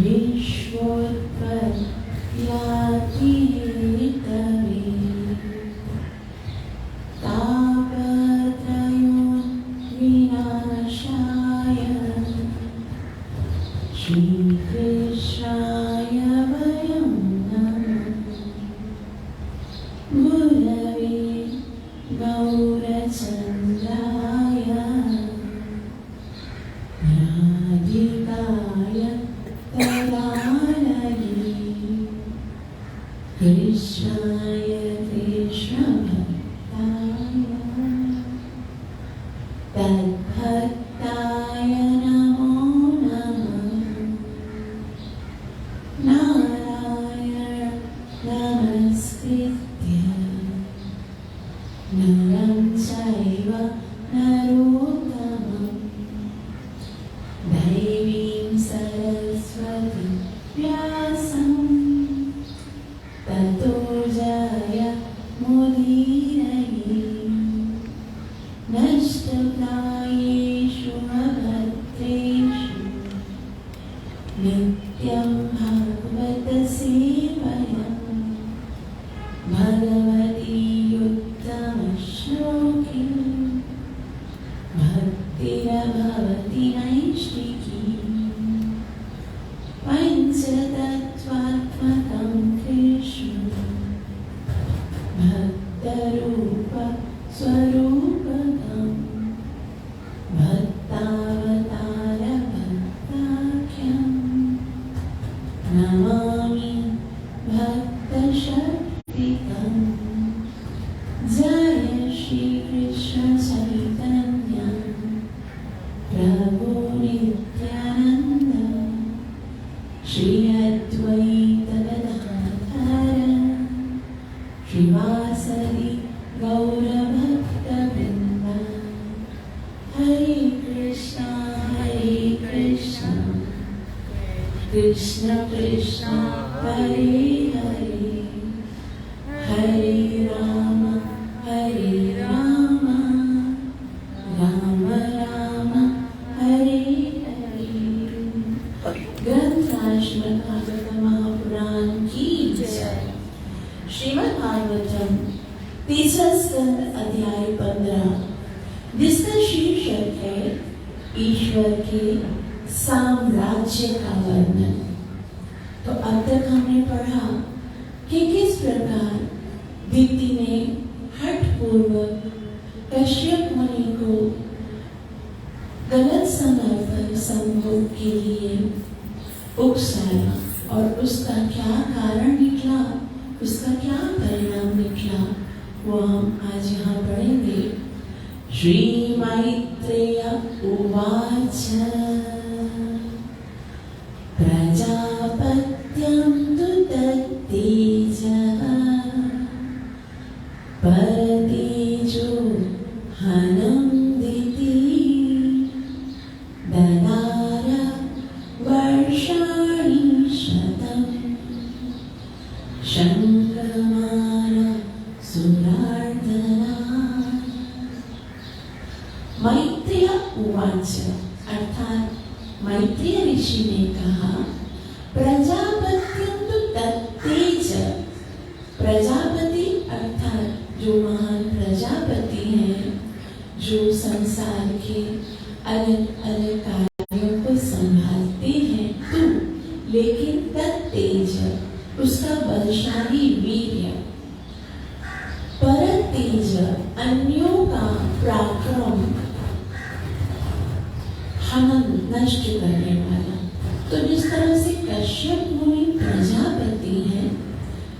Vishwotpad Yati गुरवे गौरचन्द्राय राधिकाय तदालये कृष्णाय कृष्णभक्ताय तद्भक्ताय नमो नमः। नारायण नमस्कृत्य नरं चैव नरोत्तमं दैवीं सरस्वतीं व्यासं ततो जयमुदीरये। नष्टप्रायेषु अभद्रेषु नित्यं भागवत सेवया भगवती उत्तमश्लोकी भक्तिर्भवति नैष्टिकी। पञ्चतत्त्वात्मकं कृष्णं भक्तरूप स्वरूपकं भक्तावतार भक्ताख्यं नमामि भक्तशक्तिकं। जय श्री कृष्ण चैतन्य प्रभु नित्यानंद श्री अद्वैत गदाधर श्रीवासदि गौरभक्तवृन्द। हरे कृष्ण कृष्ण कृष्ण हरे हरे हरे राम राम राम हरे हरे। ग्रंथ श्रीमद् भागवत महापुराण की जय। श्रीमद् भागवतम तीसरा स्कंद अध्याय 15 जिसका शीर्षक है ईश्वर के साम्राज्य का वर्णन। तो अब तक हमने पढ़ा कि किस प्रकार दिति ने हठपूर्वक कश्यप मुनि को गलत समय पर संभोग के लिए उकसाया और उसका क्या कारण निकला, उसका क्या परिणाम निकला, वो हम आज यहाँ पढ़ेंगे। श्री मैत्रेय उवाच प्रजापत्यं तु तत्तेजः परतेजो हनं दिति ददार वर्षाणि शतं शङ्कमान सुरार्दना। मैत्रेय उवाच अर्थात मैत्रेय ऋषि ने कहा प्रजापत्यं तु तत्तेज। प्रजापति अर्थात जो महान प्रजापति हैं, जो संसार के अलग अलग कार्यों को संभालते हैं, तू लेकिन तत्तेज उसका बलशाली वीर्य, परतेज अन्यों का पराक्रम, हनन नष्ट करने वाला। तो जिस तरह से कश्यप मुनि प्रजापति हैं,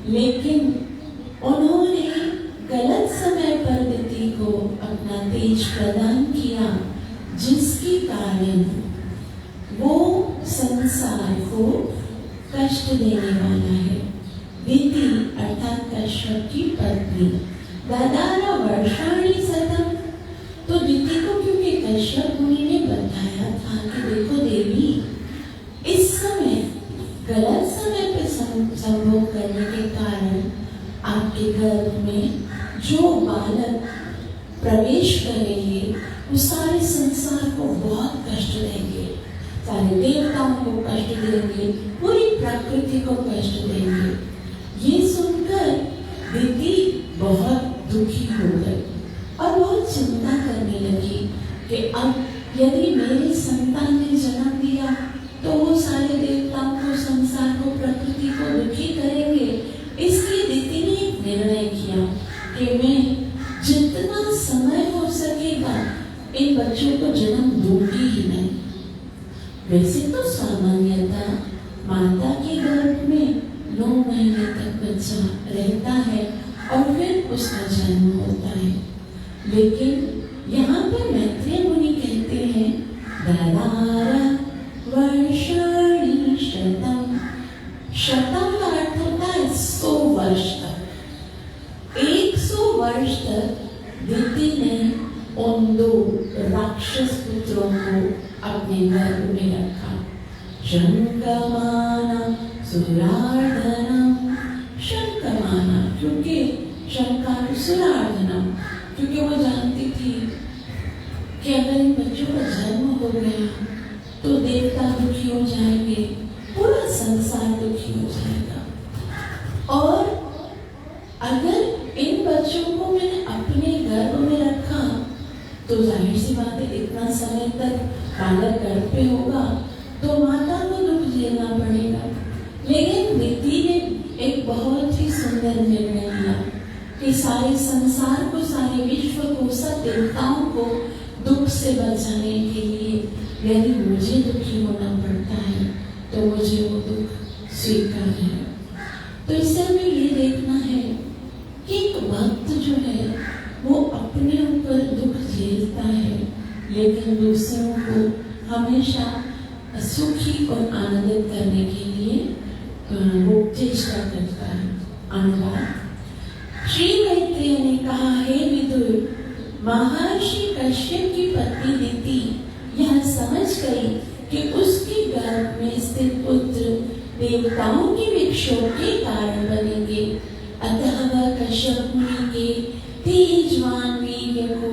लेकिन उन्होंने गलत समय पर दिति को अपना तेज प्रदान किया, जिसके कारण वो संसार को कष्ट देने वाला है। दिति अर्थात कश्यप की पत्नी ददार वर्षाणि शतं। तो दिति को क्योंकि कश्यप मुनि ने बताया था कि देखो देवी, इस समय गलत समय पर संभोग करने के कारण आपके गर्भ में जो बालक प्रवेश करेंगे वो सारे संसार को बहुत कष्ट देंगे, सारे देवताओं को कष्ट देंगे, पूरी प्रकृति को कष्ट देंगे। ये सुनकर दिति बहुत दुखी हो गई और बहुत चिंता करने लगी कि अब यदि मेरी संतान ने जन्म दिया तो वो सारे निर्णय किया कि मैं जितना समय हो सकेगा इन बच्चों को जन्म दूंगी ही नहीं। वैसे तो सामान्यतः माता के गर्भ में 9 महीने तक बच्चा रहता है और फिर उसका जन्म होता है, लेकिन यहाँ पर मैत्रेय मुनि कहते हैं ददार वर्षाणि शतम। शतम का अर्थ होता है 100 वर्ष तक। 100 वर्ष तक दिति ने उन 2 राक्षस पुत्रों को अपने गर्भ में रखा। शंकमाना सुरार्धनम। शंकमाना क्योंकि शंकर सुरार्धनम, क्योंकि वो जानती थी कि अगर इन बच्चों का जन्म हो गया तो देवता दुखी हो जाएंगे, पूरा संसार दुखी हो जाएगा। और अगर इन बच्चों को मैंने अपने गर्भ में रखा तो जाहिर सी बात है इतना समय तक बालक गर्भ पे होगा तो माता को दुख झेलना पड़ेगा। लेकिन दिति ने एक बहुत ही सुंदर निर्णय लिया कि सारे संसार को, सारे विश्व को, सब देवताओं को दुख से बचाने के लिए यदि मुझे दुखी होना पड़ता है तो मुझे वो दुख स्वीकार है। तो इससे हमें ये देखना है कि एक भक्त जो है वो अपने ऊपर दुख झेलता है, लेकिन दूसरों को हमेशा सुखी और आनंदित करने के लिए वो चेष्टा करता है। अनुवाद। श्री मैत्रेय ने कहा, हे विदुर, महर्षि कश्यप की पत्नी दिति यह समझ गई कि उसके गर्भ में स्थित पुत्र देवताओं के विक्षोभ के कारण बनेंगे, अतः वह कश्यप मुनि के तेजवान वीर्य को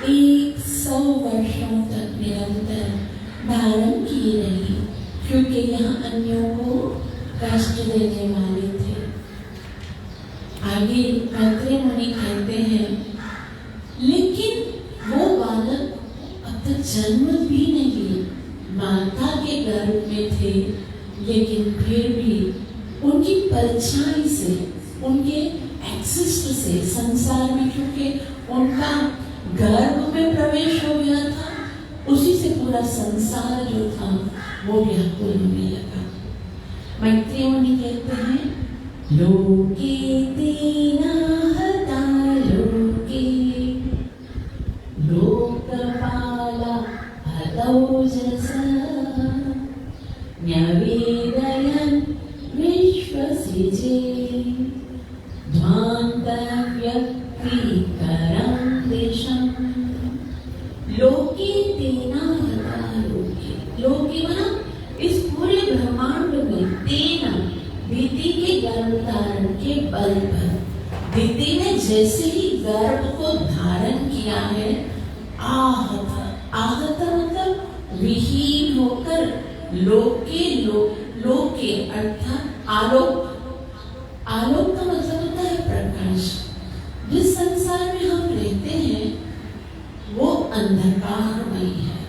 100 वर्षों तक निरंतर धारण किए रही, क्योंकि यह अन्यों को कष्ट देने वाले थे। आगे मैत्रेय मुनि कहते हैं, लेकिन वो बालक अब तक जन्म भी नहीं, माता के गर्भ में थे, लेकिन फिर भी उनकी परछाई से, उनके एक्सिस्ट से संसार में, क्योंकि उनका गर्भ में प्रवेश हो गया था, उसी से पूरा संसार जो था वो व्याकुल होने लगा। मैत्रेय मुनि कहते हैं, लोके तेना हता लोके लोकपाला हतौजसा न्यवेदयन् विश्वसिजे ध्वान्तव्यक्तिकरं दिशम्। लोके तेना हता लोके। लोके माना इस पूरे ब्रह्मांड में, तेना दिति के गर्भ धारण के बल पर, दिति ने जैसे ही गर्भ को धारण किया है, आहत मतलब विहीन होकर, लोके लोके अर्थात आलोक। आलोक का मतलब होता है प्रकाश। जिस संसार में हम रहते हैं वो अंधकारमय है,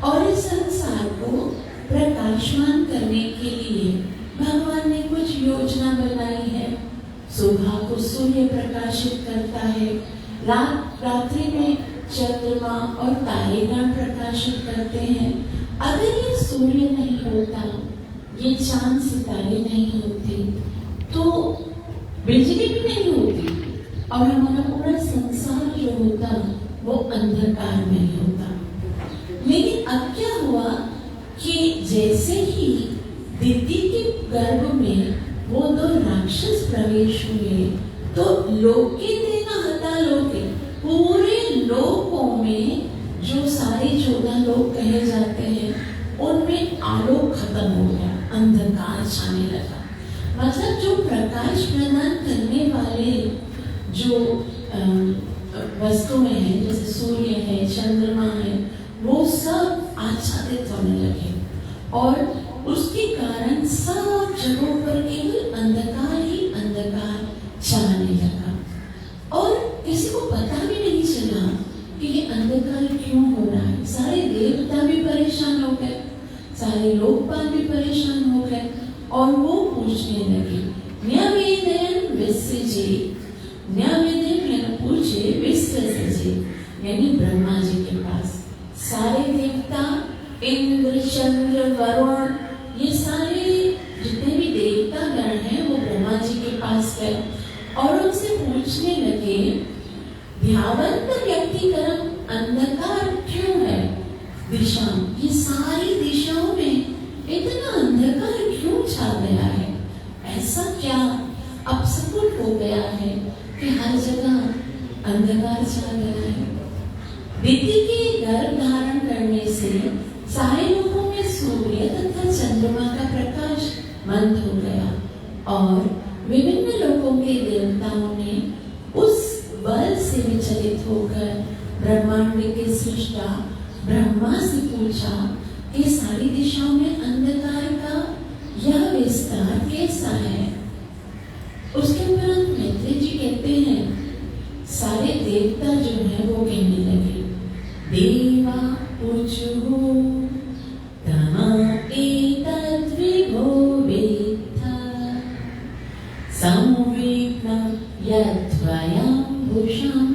और इस संसार को प्रकाशमान करने के लिए भगवान ने कुछ योजना बनाई है। सुबह को सूर्य प्रकाशित करता है, रात्रि में चंद्रमा और तारेगण प्रकाशित करते हैं। अगर ये सूर्य नहीं होता, ये चांद सितारे नहीं होते, तो बिजली भी नहीं होती और हमारा पूरा संसार जो होता वो अंधकार में होता। लेकिन अब क्या हुआ कि जैसे ही दिति के गर्भ में वो 2 राक्षस प्रवेश हुए, तो लोके तेना हता लोके, पूरे लोकों में जो सारे 14 लोक कहे जाते हैं उनमें आलोक खत्म हो गया, अंधकार छाने लगा। मतलब जो प्रकाश प्रदान करने वाले जो वस्तुएं हैं, जैसे सूर्य है, चंद्रमा है, वो सब आच्छादित होने लगे और उसके कारण सब जगहों पर केवल अंधकार ही अंधकार छाने लगा। और किसी को पता भी नहीं चला कि ये अंधकार क्यों हो रहा है। सारे देवता भी परेशान हो गए, सारे लोकपाल भी परेशान हो गए और वो पूछने लगे, न्यवेदयन् विसृजे न्यायविधि पूछे विसृजे, यानी ब्रह्मा जी के पास सारे देवता, इंद्र, चंद्र, वरुण, ये सारे जितने भी देवता गण हैं वो ब्रह्मा जी के पास गए और उनसे पूछने लगे, ध्यावंत व्यक्तिकरण अंधकार क्यों है दिशा, ये सारी दिशाओं में इतना अंधकार क्यों छा गया है? ऐसा क्या अपसकुट हो गया है कि हर जगह अंधकार छा गया है? दिति के गर्भ धारण करने से सारे लोगों में सूर्य तथा चंद्रमा का प्रकाश मंद हो गया और विभिन्न लोगों के देवताओं ने उस बल से विचलित होकर ब्रह्मांड के सृष्टा ब्रह्मा से पूछा कि सारी दिशाओं में अंधकार का यह विस्तार कैसा है? उसके उपरांत मैत्री जी कहते हैं, सारे देवता जो है वो कहने लगे, देवा पूछो तमा एतद् विभो वेत्था संविघ्नं यद्वयं भूषं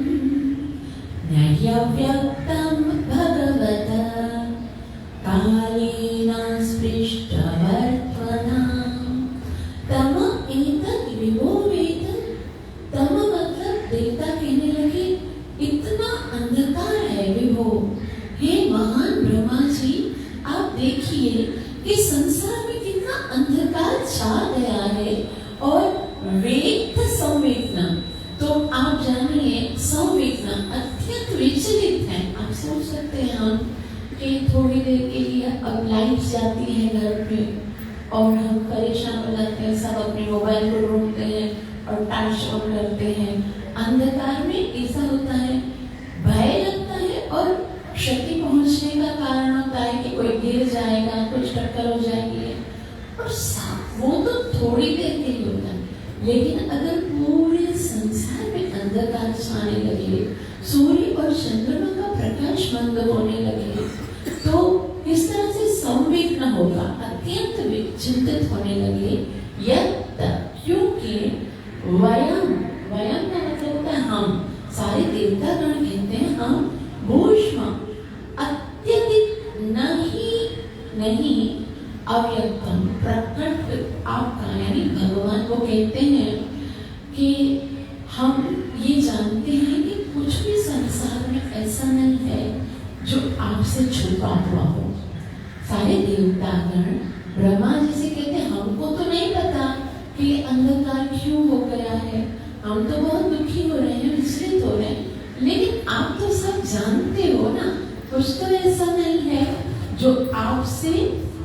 नह्यव्यक्तं भगवता कालेन स्पृष्टवर्त्मना। तम एतद् विभो वेत्था, तम मतलब देवता कहने लगे, इतना अंधकार है विभो, हे महान ब्रह्मा जी, आप देखिए कि संसार में कितना अंधकार छा गया है। और वेद संवेदना, तो आप जानिए संवेदना अत्यंत विचलित है। आप सोच सकते हैं हम कि थोड़ी देर के लिए अब लाइट जाती है घर पे और हम परेशान हो जाते हैं, सब अपने मोबाइल को ढूंढते हैं और टॉर्च ऑन करते हैं। अंधकार में ऐसा होता है, भय लगता है और क्षति पहुंचने का कारण होता है कि कोई गिर जाएगा, कुछ टक्कर हो जाएगी, और वो तो थोड़ी देर के लिए होता है। लेकिन अगर पूरे संसार में अंधकार छाने लगे, सूर्य और चंद्रमा का प्रकाश मंद होने लगे, तो इस तरह से संवेदना होगा, अत्यंत चिंतित होने लगे। क्योंकि वयम का मतलब होता है हम, सारे देवता गण कहते हैं हम भूष्म अत्यधिक नहीं अव्यक्तम प्रकट आपका, यानी भगवान को कहते हैं कि हम ये जानते हैं कि कुछ भी संसार में ऐसा नहीं है जो आपसे छुपा हुआ हो। सारे देवतागण ब्रह्मा जी से कहते हैं, हमको तो नहीं पता कि अंधकार क्यों हो गया है, हम तो बहुत दुखी हो रहे हैं, विचलित हो रहे हैं, लेकिन आप तो सब जानते हो ना, कुछ तो ऐसा नहीं है जो आपसे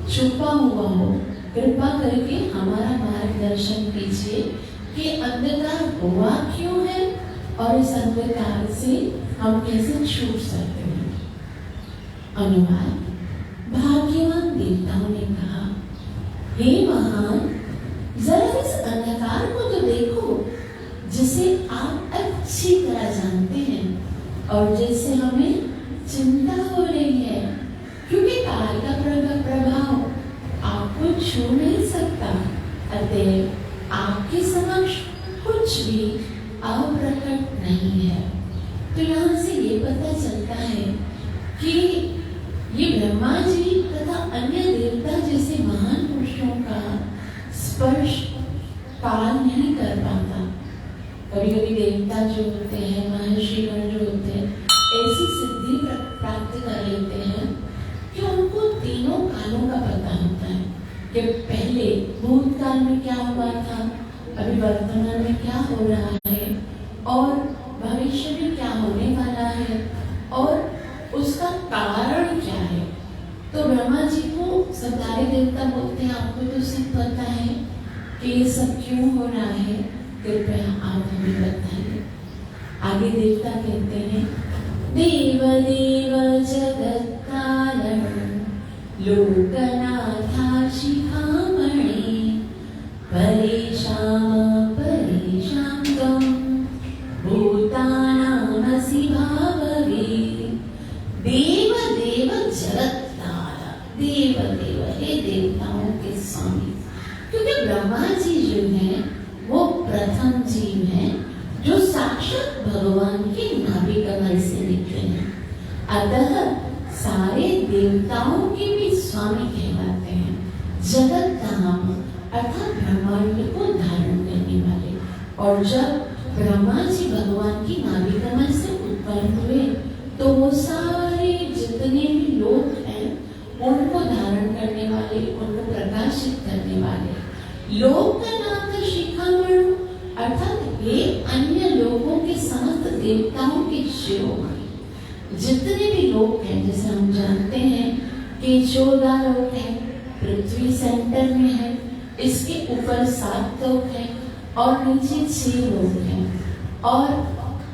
छुपा हुआ हो। कृपा करके हमारा मार्गदर्शन कीजिए कि अंधकार हुआ क्यों है और इस अंधकार से हम कैसे छूट सकते हैं। अनुवाद, भाग्यवान देवताओं ने कहा, हे महान, जरा इस अंधकार को तो देखो जिसे आप अच्छी तरह जानते हैं और जिससे हमें चिंता हो रही है, क्योंकि काल का प्रभाव आपको छू नहीं सकता, अतः आपके समक्ष कुछ भी अप्रकट नहीं है। तो यहाँ से ये पता चलता है कि ये ब्रह्मा जी तथा अन्य देवता जैसे महान पुरुषों का स्पर्श काल नहीं कर पाता। कभी कभी देवता जो होते हैं, महर्षिगण जो होते हैं, ऐसी सिद्धि प्राप्त कर लेते हैं कि उनको तीनों कालों का पता होता है कि पहले भूतकाल में क्या हुआ था, अभी वर्तमान में क्या हो रहा है और भविष्य में क्या होने वाला है और उसका कारण क्या है। तो ब्रह्मा जी को सब सारे देवता बोलते हैं, आपको तो सब पता है कि ये सब क्यों हो रहा है, कृपया आप हमें बताइए। आगे देवता कहते हैं, देव देव जगत्कारण लोकनाथा शिखामणि परेशान परेशांगम भूतानामसि भाववे। देव देव जगत्कारण, देव देव हे देवताओं के स्वामी, क्योंकि ब्रह्मा जी जो है वो प्रथम जीव हैं जो साक्षात भगवान के नाभि कमल से निकले हैं। अतः सारे देवताओं के भी स्वामी कहलाते हैं। जगत धाम अर्थात ब्रह्मांड को धारण करने वाले। और जब ब्रह्मा जी भगवान की नाभि कमल से उत्पन्न हुए तो वो सारे जितने भी लोग हैं उनको धारण करने वाले, उनको प्रकाशित करने वाले। लोक का नाम था शिखामणि अर्थात ये अन्य लोगों के समस्त देवताओं के शिरोमणि। जितने भी लोग हैं, जैसे हम जानते हैं कि 14 लोग हैं, पृथ्वी सेंटर में है, इसके ऊपर 7 लोग हैं और नीचे 6 लोग हैं। और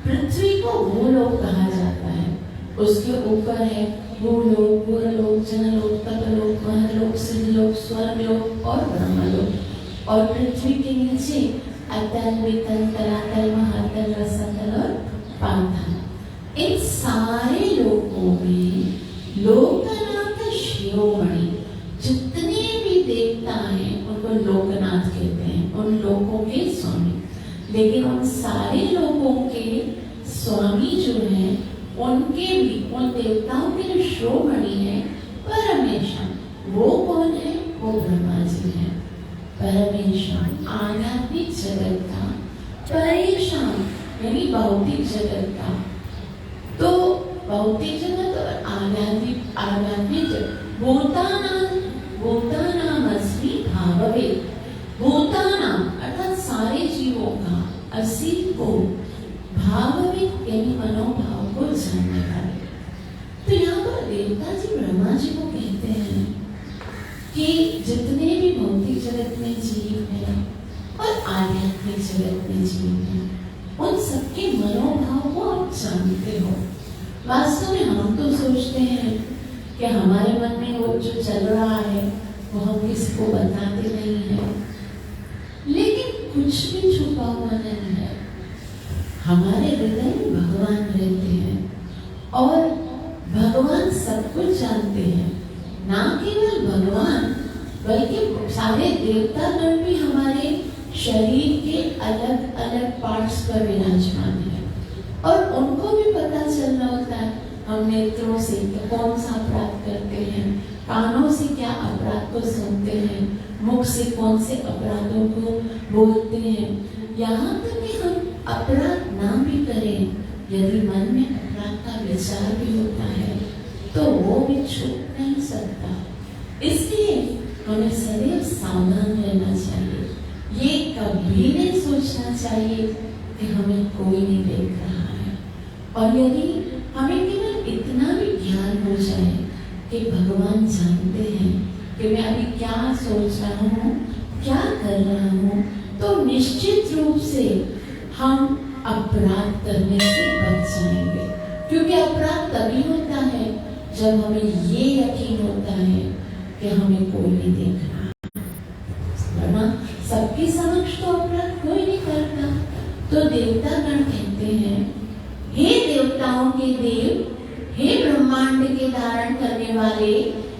पृथ्वी को भूलोक कहा जाता है। उसके ऊपर है भूलोक, भूलोक, जनलोक, तपलोक, महलोक, सिद्धलोक, स्वर्गलोक और ब्रह्मलोक। और पृथ्वी के नीचे अतल, वितल, तलातल, महातल, रसातल और पाताल। इन सारे लोकों में लोक का नाम था शिरोमणि। जितने भी देवता हैं उनको लोकनाथ कहते हैं, उन लोकों के स्वामी। लेकिन उन सारे लोगों के स्वामी जो हैं उनके भी, उन देवताओं के जो शिरोमणि है परमेश्वर, वो कौन है? वो ब्रह्मा जी हैं। परमेश्वर आध्यात्मिक जगत का, परेशान यानी भौतिक जगत का। तो भौतिक जगत और आध्यात्मिक जगत। भूतानाम अस्मि भाववे। भूतानाम अर्थात सारे जीवों का, अस्मि को, भाववे यानी मनोभाव को जानने वाले। तो यहाँ पर देवता जी ब्रह्मा जी को कहते हैं कि जितने भी भौतिक जगत में जीव हैं और आध्यात्मिक जगत में जीव हैं, उन सबके मनोभाव को आप जानते हो। वास्तव में हम तो सोचते हैं कि हमारे मन में वो जो चल रहा है वो हम किसी को बताते नहीं है, लेकिन कुछ भी छुपा हुआ नहीं है। हमारे हृदय में भगवान रहते हैं और भगवान सब कुछ जानते हैं। ना केवल भगवान बल्कि सारे देवतागण भी हमारे शरीर के अलग अलग पार्ट्स पर विराजमान है और उनको भी पता चल रहा होता है। हम नेत्रों से कौन सा अपराध करते हैं, कानों से क्या अपराध को सुनते हैं, मुख से कौन से अपराधों को बोलते हैं। यहाँ तक कि हम अपराध ना भी करें, यदि मन में अपराध का विचार भी होता है तो वो भी छुप नहीं सकता। इसलिए हमें सदैव सावधान रहना चाहिए। ये कभी नहीं सोचना चाहिए कि हमें कोई नहीं देख रहा है। और यदि हमें केवल इतना भी ज्ञान हो जाए कि भगवान जानते हैं कि मैं अभी क्या सोच रहा हूँ, क्या कर रहा हूँ, तो निश्चित रूप से हम अपराध करने से बच जाएंगे। क्योंकि अपराध तभी होता है जब हमें ये यकीन होता है कि हमें कोई नहीं देख रहा, वरना सबके समक्ष तो अपराध कोई नहीं करता। तो देवतागण कहते हैं, हे देवताओं के देव, हे ब्रह्मांड के धारण करने वाले,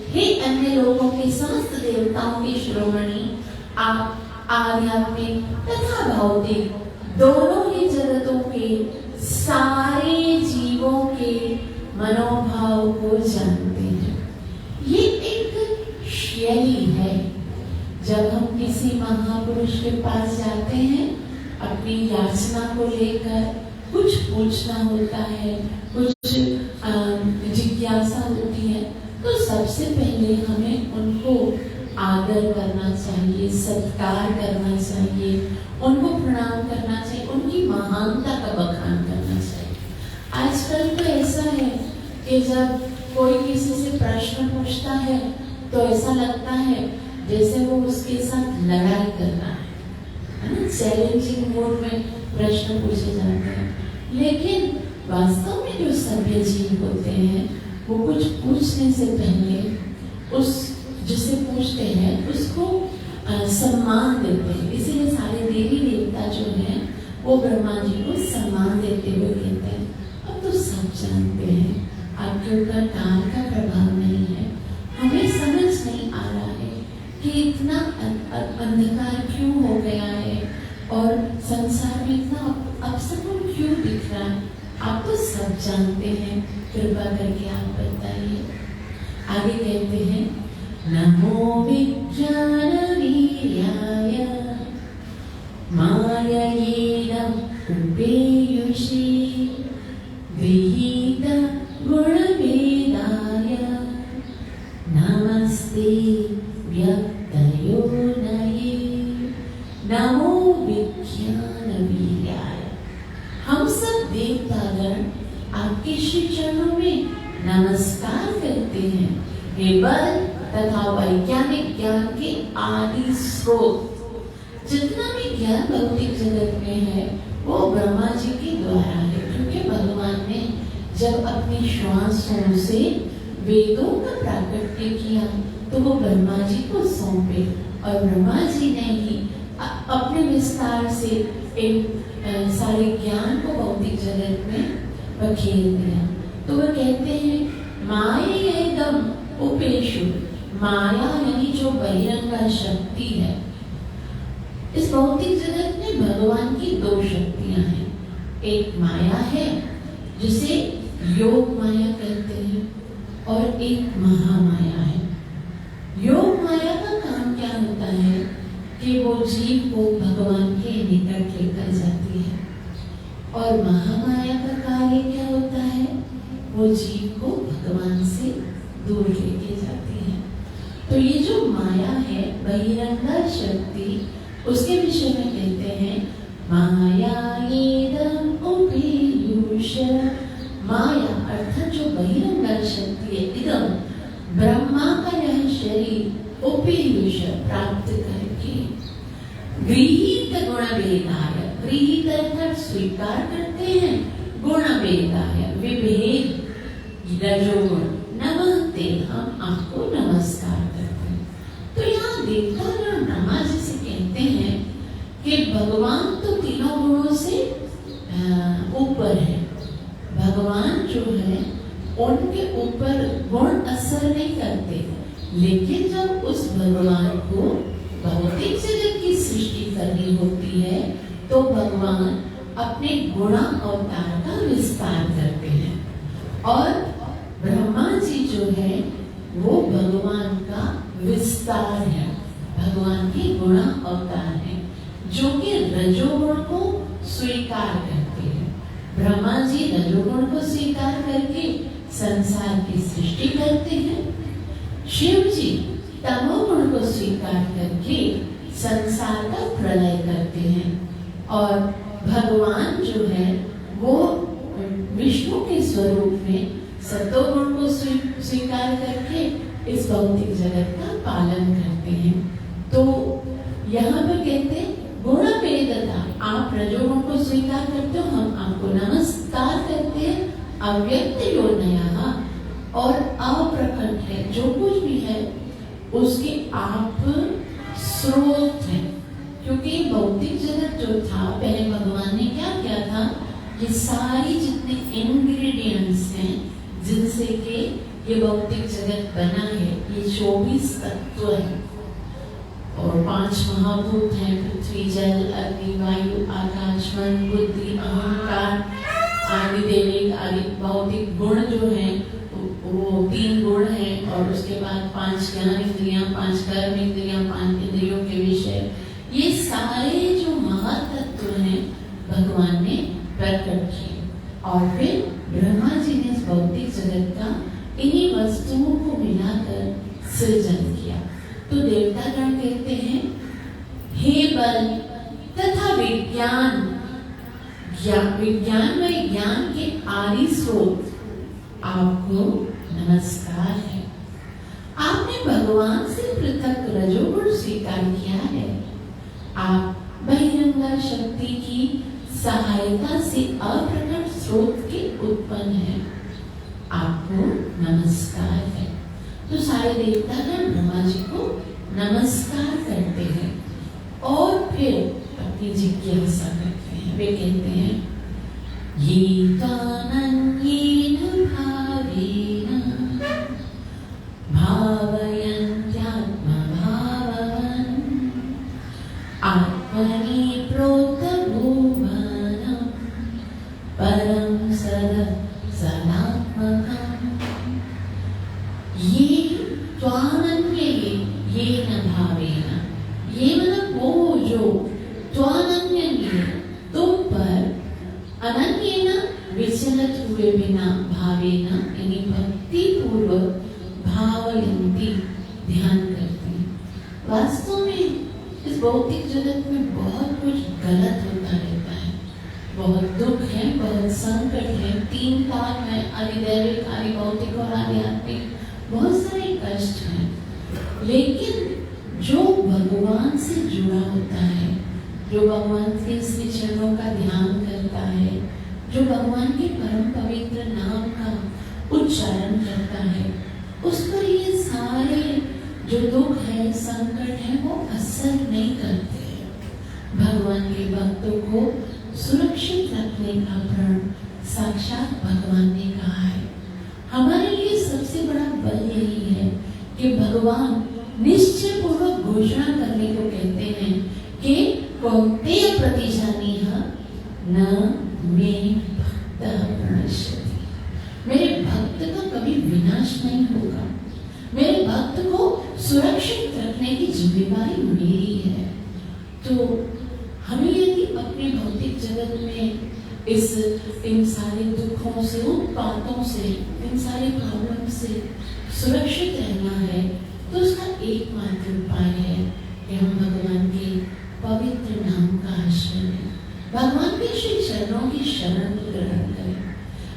हे अन्य लोगों के समस्त देवताओं के शिरोमणि, आप आध्यात्मिक तथा भौतिक दोनों ही जगतों के सारे जीवों के मनोभाव को जानते हैं। ये एक शैली है। जब हम किसी महापुरुष के पास जाते हैं अपनी याचना को लेकर, कुछ पूछना होता है, कुछ जिज्ञासा होती है, तो सबसे पहले हमें उनको आदर करना चाहिए, सत्कार करना चाहिए, उनको प्रणाम करना चाहिए, उनकी महानता का बखान करना चाहिए। आजकल तो ऐसा है कि जब कोई किसी से प्रश्न पूछता है तो ऐसा लगता है जैसे वो उसके साथ लड़ाई कर रहा है ना, चैलेंजिंग मोड में प्रश्न पूछे जाते हैं। लेकिन वास्तव में जो सभ्य जीव होते हैं वो कुछ पूछने से पहले उस जिसे पूछते हैं उसको सम्मान देते हैं। इसीलिए सारे देवी देवता जो हैं वो ब्रह्मा जी को सम्मान देते हुए कहते हैं, अब तो सब जानते हैं आपके ऊपर काल का प्रभाव नहीं है, हमें समझ नहीं आ रहा है कि इतना अंधकार क्यों हो गया है, और संसार में इतना अपसगुन क्यों दिख रहा है? आप तो सब जानते हैं, कृपा करके आप बताइए। आगे कहते हैं, नमो विज्ञानवीर्याय माययेदं उपेयुषे विहित गुणवेदाय नमस्ते व्यक्तयोनये नमो विज्ञानवीर्याय। हम सब देवतागण आपके श्री चरणों में नमस्कार करते हैं। हे बल तथा वैज्ञानिक ज्ञान के आदि स्रोत, जितना भी ज्ञान भौतिक जगत में है वो ब्रह्मा जी के द्वारा है, क्योंकि भगवान ने जब अपनी श्वासों से वेदों का प्राकट्य किया तो वो ब्रह्मा जी को सौंपे और ब्रह्मा जी ने ही अपने विस्तार से एक सारे ज्ञान को भौतिक जगत में बखेर दिया। तो वो कहते हैं मायेदं उपेषु, माया यानी जो बहिरंगा शक्ति है। इस भौतिक जगत में भगवान की दो शक्तियां हैं, एक माया है जिसे योग माया कहते हैं और एक महामाया है। योग माया का काम क्या होता है कि वो जीव को भगवान के निकट लेकर जाती है, और महामाया का कार्य क्या होता है, वो जीव को भगवान से दूर लेके जाती है। तो ये जो माया है बहिरंगा शक्ति, उसके विषय में कहते हैं मायायेदं उपेयुष। माया अर्थात जो बहिरंगा शक्ति है, इदम ब्रह्मा का यह शरीर उपेयुष प्राप्त करके गृहीत गुणवेदाय, गृहीत अर्थात स्वीकार करते हैं, गुणवेदाय विभेद रजोगुण, नमस्ते हम आपको नमस्कार करते हैं। तो यहाँ देवतागण ब्रह्मा जी से कहते हैं कि भगवान तो तीनों गुणों से ऊपर है। भगवान जो है उनके ऊपर गुण असर नहीं करते, लेकिन जब उस भगवान को भौतिक जगत की सृष्टि करनी होती है तो भगवान अपने गुणा अवतार का विस्तार करते हैं। और ब्रह्मा जी जो है वो भगवान का विस्तार है, भगवान के गुणा अवतार है, जो कि रजोगुण को स्वीकार करते हैं। ब्रह्मा जी रजोगुण को स्वीकार करके संसार की सृष्टि करते हैं। शिव जी तमोगुण को स्वीकार करके संसार का प्रलय करते हैं। और भगवान जो है वो विष्णु के स्वरूप में सतोगुण को स्वीकार करके इस भौतिक जगत का पालन करते हैं। तो यहाँ पर कहते हैं गुण वेदता, आप रजोगुण को स्वीकार करते हो, हम आपको नमस्कार करते हैं। अव्यक्त योनयः, और अप्रकट है, जो कुछ भी है उसके आप स्रोत हैं। क्योंकि भौतिक जगत जो था, पहले भगवान ने क्या किया था, ये सारी जितने इंग्रेडिएंट्स हैं जिनसे कि ये भौतिक जगत बना है, ये 24 तत्व है और 5 महाभूत हैं, पृथ्वी जल अग्नि वायु आकाश मन बुद्धि अहंकार आदि दैनिक आदि भौतिक गुण जो हैं वो 3 गुण हैं, और उसके बाद 5 ज्ञान इंद्रियां, 5 कर्म इंद्रियां, 5 इंद्रियों के विषय, ये सारे जो महातत्व हैं भगवान ने प्रकट किए। और फिर ब्रह्मा जी ने इस भौतिक जगत का इन्हीं वस्तुओं को मिलाकर सृजन किया। तो देवतागण कहते हैं हे बल तथा विज्ञान, विज्ञान व ज्ञान के आदि स्रोत, आपको नमस्कार है। आपने भगवान से पृथक रजोगुण स्वीकार किया है। आप बहिरंगा शक्ति की सहायता से अप्रकट स्रोत के उत्पन्न है, आपको नमस्कार है। तो सारे देवतागण ब्रह्मा जी को नमस्कार करते हैं और फिर अपनी जिज्ञासा करते हैं। वे कहते हैं ये कानन्येन भावेन भावयन्त्यात्मभावं आत्मनि प्रो विचलित हुए बिना भावेन यानी भक्ति पूर्वक भावयन्ति ध्यान करते हैं। वास्तव में इस भौतिक जगत में बहुत कुछ गलत होता रहता है, बहुत दुख है, बहुत संकट है, 3 ताप है, अधिदैविक, अधिभौतिक और आध्यात्मिक, बहुत सारे कष्ट हैं। लेकिन जो भगवान से जुड़ा होता है, जो भगवान के श्री चरणों का ध्यान करता है, जो भगवान के परम पवित्र नाम का उच्चारण करता है, उस पर ये सारे जो दुख है, संकट है, वो असर नहीं करते हैं। भगवान के भक्तों को सुरक्षित रखने का प्रण साक्षात भगवान ने कहा है। हमारे लिए सबसे बड़ा बल यही है कि भगवान निश्चय पूर्वक घोषणा करने को कहते हैं कि कौन्तेय प्रतिजानीह न मे भक्तः प्रणश्यति। मेरे भक्त का कभी विनाश नहीं होगा। मेरे भक्त को सुरक्षित रखने की जिम्मेदारी मेरी है। तो हमें यदि अपने भौतिक जगत में इन सारे दुखों से, उत्पातों से, इन सारे प्रॉब्लम से सुरक्षित रहना है, तो उसका एकमात्र उपाय है कि हम भगवान के पवित्र नाम का आश्रय लें, भगवान के श्री चरणों की शरण ग्रहण करें।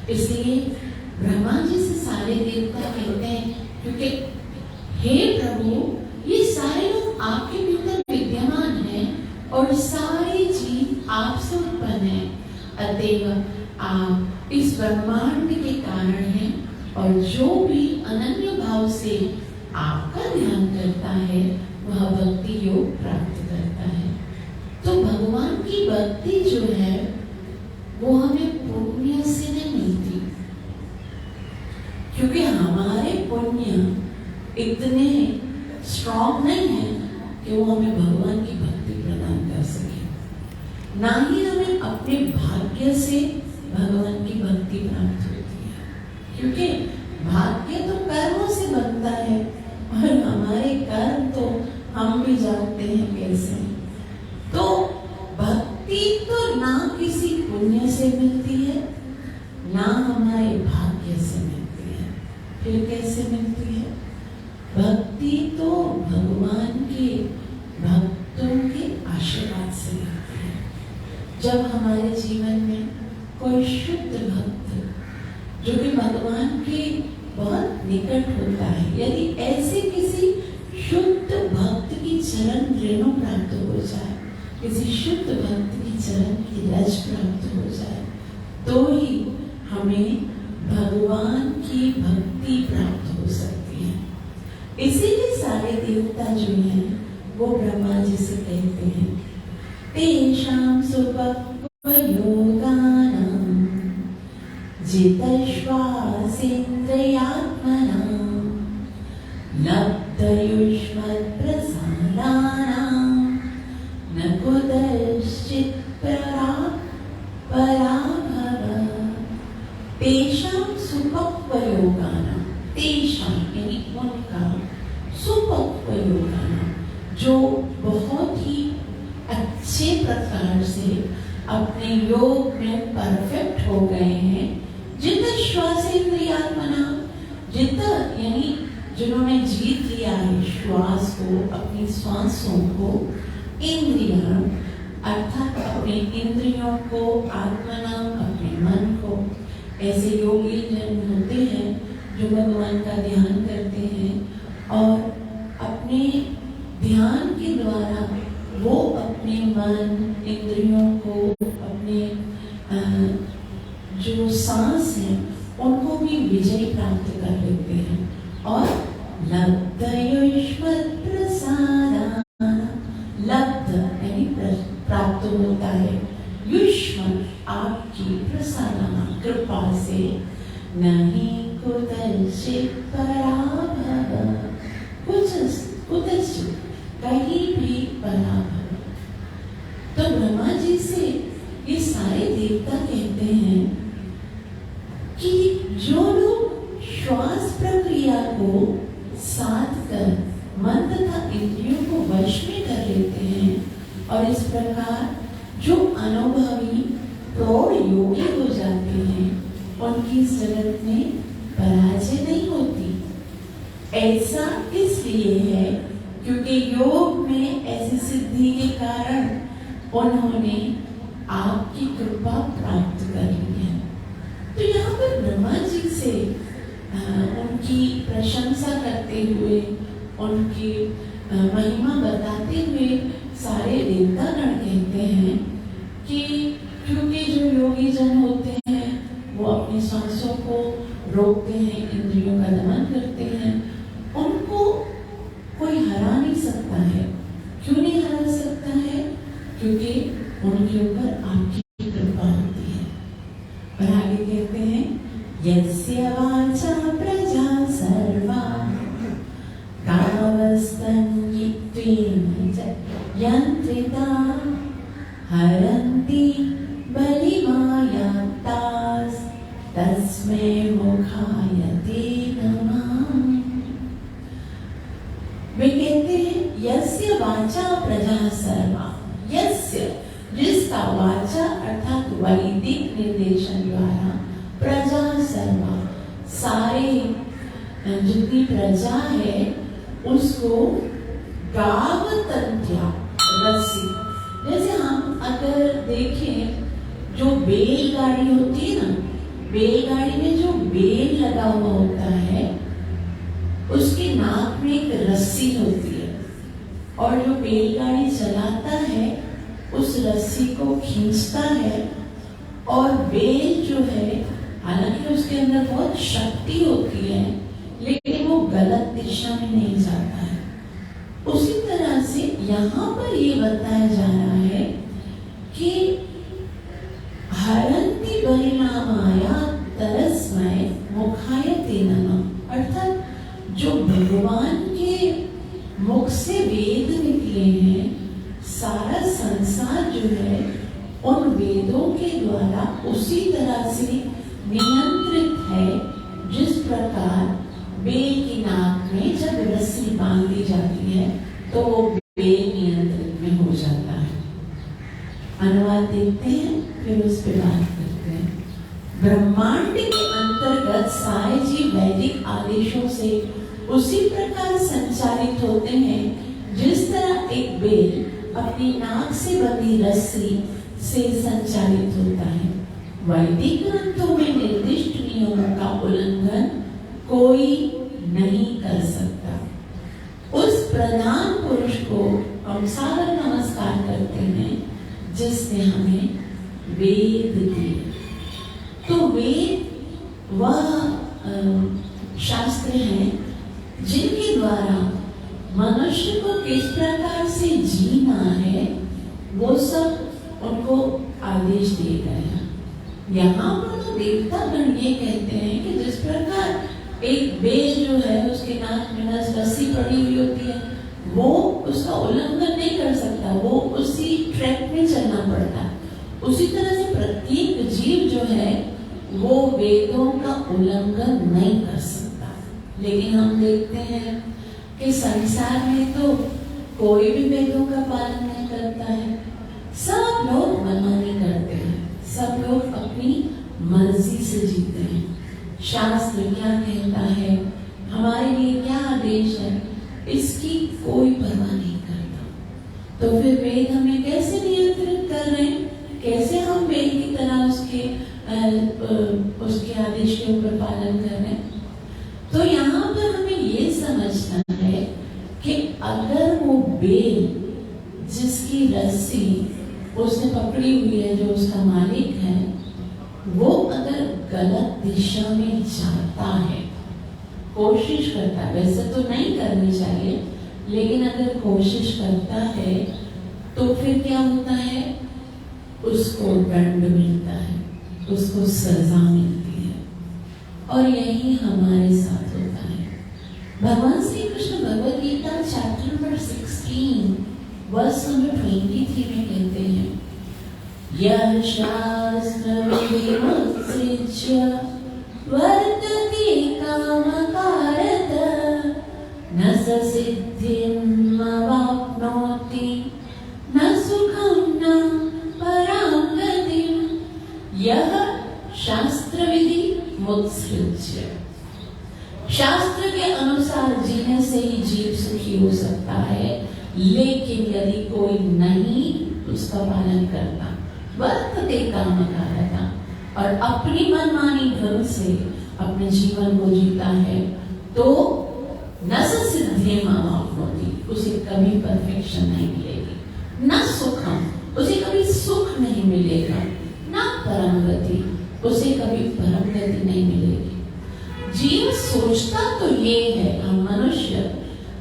इसलिए ब्रह्मा जी से सारे देवता कहते हैं, क्योंकि हे प्रभु, ये सारे लोग आपके भीतर विद्यमान हैं और सारी जीव आपसे उत्पन्न है, अतएव आप इस ब्रह्मांड के कारण हैं और जो भी अनन्य भाव से आपका ध्यान करता है वह भक्ति योग प्राप्त करता है। तो भगवान की भक्ति जो है वो हमें पुण्य से नहीं मिलती, क्योंकि हमारे पुण्य इतने स्ट्रॉन्ग नहीं है कि वो हमें भगवान की भक्ति प्रदान कर सके। ना ही हमें अपने भाग्य से भगवान की भक्ति प्राप्त होती है, क्योंकि भाग्य तो कर्मों से बनता है और हमारे कर्म तो हम भी जानते हैं कैसे। तो भक्ति तो ना किसी पुण्य से मिलती है, ना हमारे भाग्य से मिलती है। फिर कैसे मिलती है? भक्ति तो भगवान के भक्तों के आशीर्वाद से मिलती है। जब हमारे जीवन में कोई शुद्ध भक्त जो कि भगवान के बहुत निकट होता है, यदि ऐसे किसी शुद्ध भक्त की चरण रेणु प्राप्त हो जाए, किसी शुद्ध भक्त की चरण की रज प्राप्त हो जाए, तो ही हमें भगवान की भक्ति प्राप्त हो सकती है। इसीलिए सारे देवता जो हैं वो ब्रह्मा जी से कहते हैं, तेषां सुबह् योगानां जितश्वासेन्द्रियात्मनां लब्धयुष्मत् प्रसादानां न कुतश्चित् पराभव। तेषां सुबह् योगानां, तेषां यानी उनका, सुबह् योगानां जो बहुत ही अच्छे प्रकार से अपने योग में परफेक्ट हो गए हैं, जितना श्वासेन्द्रियात्मना, जितना यानी जिन्होंने जीत लिया है श्वास को, अपनी सांसों को, इंद्रियां अर्थात अपने इंद्रियों को, आत्मना अपने मन को। ऐसे योगी जन होते हैं जो भगवान का ध्यान करते हैं और अपने ध्यान के द्वारा वो अपने मन, इंद्रियों को, अपने जो सांस है उनको भी विजय प्राप्त कर लेते हैं। और लब्धयुष्मत् प्रसादानां, लब्ध यानी प्राप्त होता है, युष्म आपकी, प्रसादानां कृपा से, नहीं कुतश्चित् पराभव, कुतश्चित् कहीं भी पराभव। तो ब्रह्मा जी से ये सारे देवता कहते हैं कि जो लोग श्वास प्रक्रिया को साध कर मन तथा इंद्रियों को वश में कर लेते हैं और इस प्रकार जो अनुभवी प्रौढ़ योगी हो जाते हैं, उनकी इस जगत में पराजय नहीं होती। ऐसा इसलिए है क्योंकि योग में ऐसी सिद्धि के कारण उन्होंने आपकी कृपा प्राप्त कर ली है। तो यहाँ पर ब्रह्मा जी से उनकी प्रशंसा करते हुए, उनकी महिमा बताते हुए सारे देवतागण कहते हैं कि क्योंकि जो योगी जन होते हैं वो अपनी सांसों को रोकते हैं, इंद्रियों का दमन करते हैं, उनको कोई हरा नहीं सकता है। क्यों नहीं हरा सकता है? क्योंकि उनके ऊपर आपकी कृपा होती है। और आगे कहते हैं यस्य वाचा प्रजा सर्वा यंत्रिता हरन्ति बलिमायातास् तस्मै मुखाय ते नमः। वे कहते हैं यस्य वाचा प्रजा सर्वा, यस्य जिसका वाचा अर्थात वैदिक निर्देशन द्वारा प्रजा सर्वा सारे जितनी प्रजा है उसको गावतंत्या रस्सी, जैसे हम अगर देखें जो बैलगाड़ी होती है ना, बैलगाड़ी में जो बैल लगा हुआ होता है उसके नाक में एक रस्सी होती है और जो बैलगाड़ी चलाता है उस रस्सी को खींचता है और बैल जो है हालांकि उसके अंदर बहुत शक्ति होती है लेकिन वो गलत दिशा में नहीं जाता है। उसी तरह से यहाँ पर ये बताया जा रहा है कि हरन्ति बलिनामाया तरस्मै मुखाय ते नमः, अर्थात जो भगवान के मुख से वेद निकले हैं, सारा संसार जो है उन वेदों के द्वारा उसी तरह से नियंत्रित है जिस प्रकार बेल की नाक में जब रस्सी बांध दी जाती है तो वो बेल नियंत्रित में हो जाता है। अनुवाद देखते हैं फिर उस पर बात करते हैं। ब्रह्मांड के अंतर्गत सारे जीव वैदिक आदेशों से उसी प्रकार संचालित होते हैं जिस तरह एक बेल अपनी नाक से बंधी रस्सी से संचालित होता है। वैदिक ग्रंथों में निर्दिष्ट नियमों का उल्लंघन कोई नहीं कर सकता। उस प्रधान पुरुष को हम सादर नमस्कार करते हैं जिसने हमें वेद दिए। तो वेद वह शास्त्र हैं जिनके द्वारा मनुष्य को किस प्रकार से जीना है वो सब उनको आदेश दिए गए हैं। यहाँ पर तो देवतागण ये कहते हैं कि जिस प्रकार एक बेल जो है उसके नाक में रस्सी पड़ी हुई होती है वो उसका उल्लंघन नहीं कर सकता, वो उसी ट्रैक में चलना पड़ता है। उसी तरह से प्रत्येक जीव जो है वो वेदों का उल्लंघन नहीं कर सकता। लेकिन हम देखते हैं कि संसार में तो कोई भी वेदों का पालन नहीं करता है, सब लोग मनमानी करते हैं, सब लोग अपनी मर्जी से जीते हैं। शास्त्र क्या कहता है, हमारे लिए क्या आदेश है, इसकी कोई परवाह नहीं करता। तो फिर वेद हमें कैसे नियंत्रित कर रहे हैं, कैसे हम वेद की तरह उसके आदेश के ऊपर पालन कर रहे हैं। तो यहाँ पर हमें ये समझना है कि अगर वो बेल जिसकी रस्सी उसने पकड़ी हुई है, जो उसका मालिक है, वो अगर गलत दिशा में जाता है, कोशिश करता है, वैसे तो नहीं करनी चाहिए लेकिन अगर कोशिश करता है तो फिर क्या होता है, उसको दंड मिलता है, उसको सजा मिलती है। और यही हमारे साथ होता है। भगवान Shri Krishna Bhagavad Gita chapter number 16 verse number 23 में कहते हैं, यः शास्त्रविधिमुत्सृज्य वर्तते कामकारतः न स सिद्धिम् अवाप्नोति न सुखं न परां गतिम् यह शास्त्र विधि मुत्सृज्य। शास्त्र के अनुसार जीने से ही जीव सुखी हो सकता है, लेकिन यदि कोई नहीं उसका पालन करता, वर्तते कामकारता और अपनी मनमानी ढंग से अपने जीवन को जीता है, तो न सिद्धि होती, उसे कभी परफेक्शन नहीं मिलेगी, न सुखम, उसे कभी सुख नहीं मिलेगा, न परम गति, उसे कभी परम गति नहीं मिलेगी। जीव सोचता तो ये है, हम मनुष्य,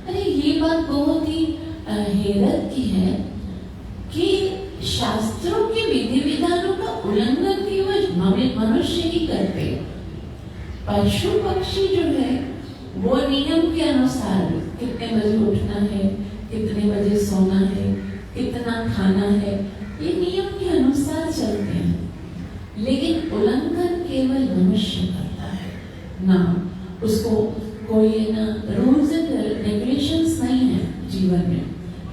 अरे ये बात बहुत ही हैरत की है कि शास्त्रों के विधि विधानों का उल्लंघन केवल मनुष्य ही करते। पशु पक्षी जो है वो नियम के अनुसार कितने बजे उठना है, कितने बजे सोना है, कितना खाना है, ये नियम के अनुसार चलते हैं, लेकिन उल्लंघन केवल मनुष्य करता है ना। उसको कोई ना रूल्स एंड रेगुलेशंस नहीं है जीवन में,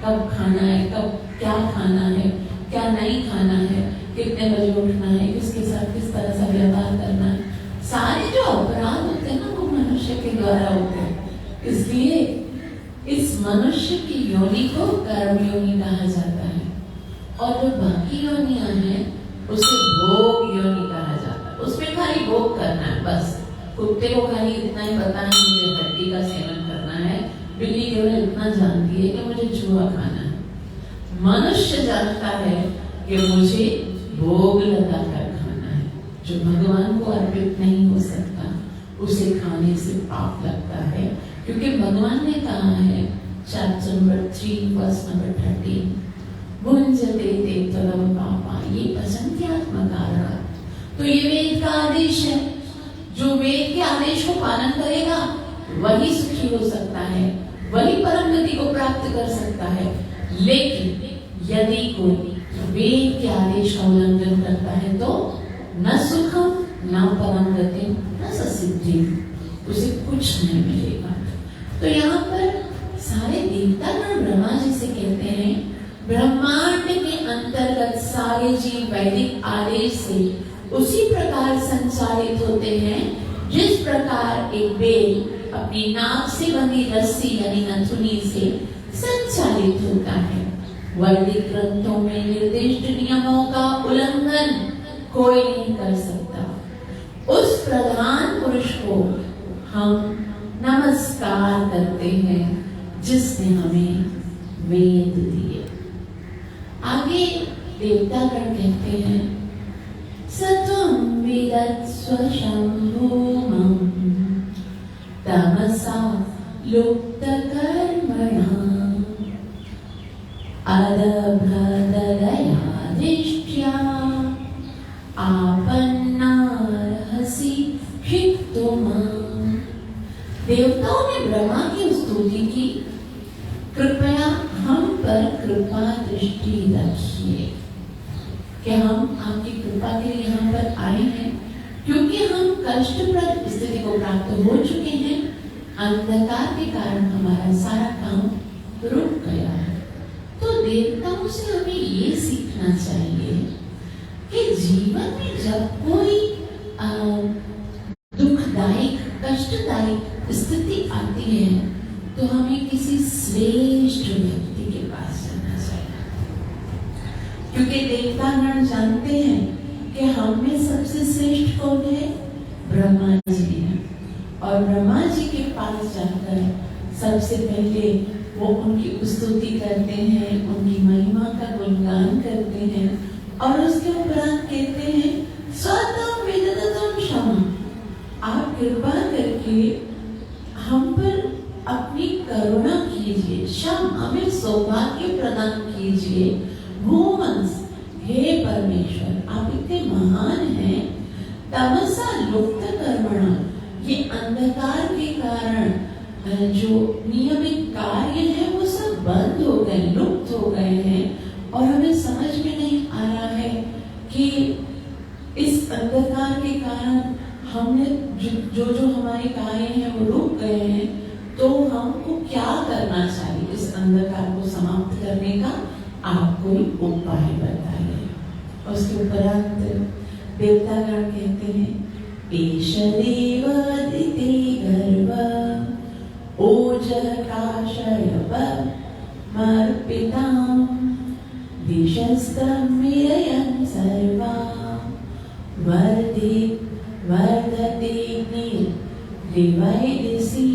कब खाना है, कब क्या खाना है, क्या नहीं खाना है, कितने बजे उठना है, किसके साथ किस तरह से व्यवहार करना है। सारे जो अपराध होते हैं ना वो मनुष्य के द्वारा होते हैं, इसलिए इस मनुष्य की योनि को कर्म योनि कहा जाता है, और जो बाकी योनियां हैं उसे भोग योनि कहा जाता है। उसमें खाली भोग करना है बस। कुत्ते को खाली इतना ही पता है मुझे हड्डी का सेवन करना है, बिल्ली केवल इतना जानती है कि मुझे चूहा खाना है। मनुष्य जानता है कि मुझे भोग लगा कर खाना है, जो भगवान को अर्पित नहीं हो सकता उसे खाने से पाप लगता है, क्योंकि भगवान ने कहा है चैप्टर नंबर 3 वर्स नंबर 13, भुंजते ते तदम पापा, ये पचन्त्यात्म कारण। तो ये वेद का आदेश है, जो वेद के आदेश को पालन करेगा वही सुखी हो सकता है, वही परम गति को प्राप्त कर सकता है। लेकिन यदि कोई वेद के आदेश का उल्लंघन करता है तो न सुखम न परम गति न सिद्धि, उसे कुछ नहीं मिलेगा। तो यहाँ पर सारे देवतागण ब्रह्मा जी से कहते हैं, ब्रह्मांड के अंतर्गत सारे जीव वैदिक आदेश से उसी प्रकार संचालित होते हैं जिस प्रकार एक बेल अपनी नाक से बंधी रस्सी यानी नथुनी से संचालित होता है। वैदिक ग्रंथों में निर्दिष्ट नियमों का उल्लंघन कोई नहीं कर सकता। उस प्रधान पुरुष को हम नमस्कार करते हैं जिसने हमें वेद दिए। आगे देवतागण कहते हैं, सत्वं विदत्स्व शम्भुमं तमसा लुप्तकर्मणाम् अदभ्रदया दृष्ट्या आपन्नार्हसि हिक्तुमाम्। देवताओं ने ब्रह्मा की स्तुति की, कृपया हम पर कृपा दृष्टि रखिए कि हम आपकी कृपा के लिए यहाँ पर आए हैं, क्योंकि हम कष्टप्रद स्थिति को प्राप्त हो चुके हैं। अंधकार के कारण हमारा सारा काम रुक गया है। तो देवताओं से हमें ये सीखना चाहिए कि जीवन में जब कोई दुखदायक कष्टदायक स्थिति आती है तो हमें किसी श्रेष्ठ व्यक्ति के पास जाना चाहिए, क्योंकि देवतागण जानते हैं कि हम में सबसे श्रेष्ठ कौन है, ब्रह्मा जी हैं। और ब्रह्मा जी के पास जाकर सबसे पहले वो उनकी स्तुति करते हैं, उनकी महिमा का गुणगान करते हैं, और उसके उपरांत कहते हैं स्वतम विदतम क्षमा, आप कृपा करके हम पर अपनी करुणा कीजिए, क्षम हमें सौभाग्य प्रदान कीजिए। भूमंस, हे परमेश्वर आप इतने महान हैं, तमसा लुप्त कर्मणा, ये अंधकार के कारण जो नियमित कार्य है वो सब बंद हो गए, लुप्त हो गए हैं, और हमें समझ में नहीं आ रहा है कि इस अंधकार के कारण हमने जो हमारे कार्य हैं वो रुक गए हैं, तो हमको क्या करना चाहिए इस अंधकार को समाप्त करने का, आप कोई उपाय बताइए। उसके उपरांत देवतागण कहते हैं एष देवादिति गर्भ ओजः काशयव मर्पितां दिशस्तं विरयन् सर्वा वर्धते दिवैदिसी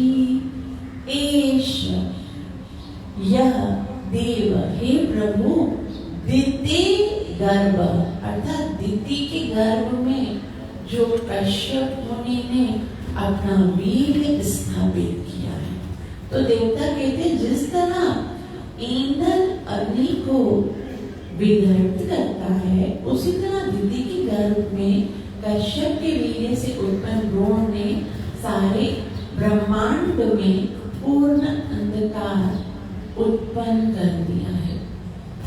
एष यह देव हे प्रभु दिति गर्भ अर्थात दिति के गर्भ में जो कश्यप मुनि ने अपना वीर्य स्थापित किया है। तो देवता कहते हैं जिस तरह ईंधन अग्नि को विदग्ध करता है उसी तरह दिति के गर्भ में कश्यप के वीर्य से उत्पन्न भ्रूण ने सारे ब्रह्मांड में पूर्ण अंधकार उत्पन्न कर दिया है।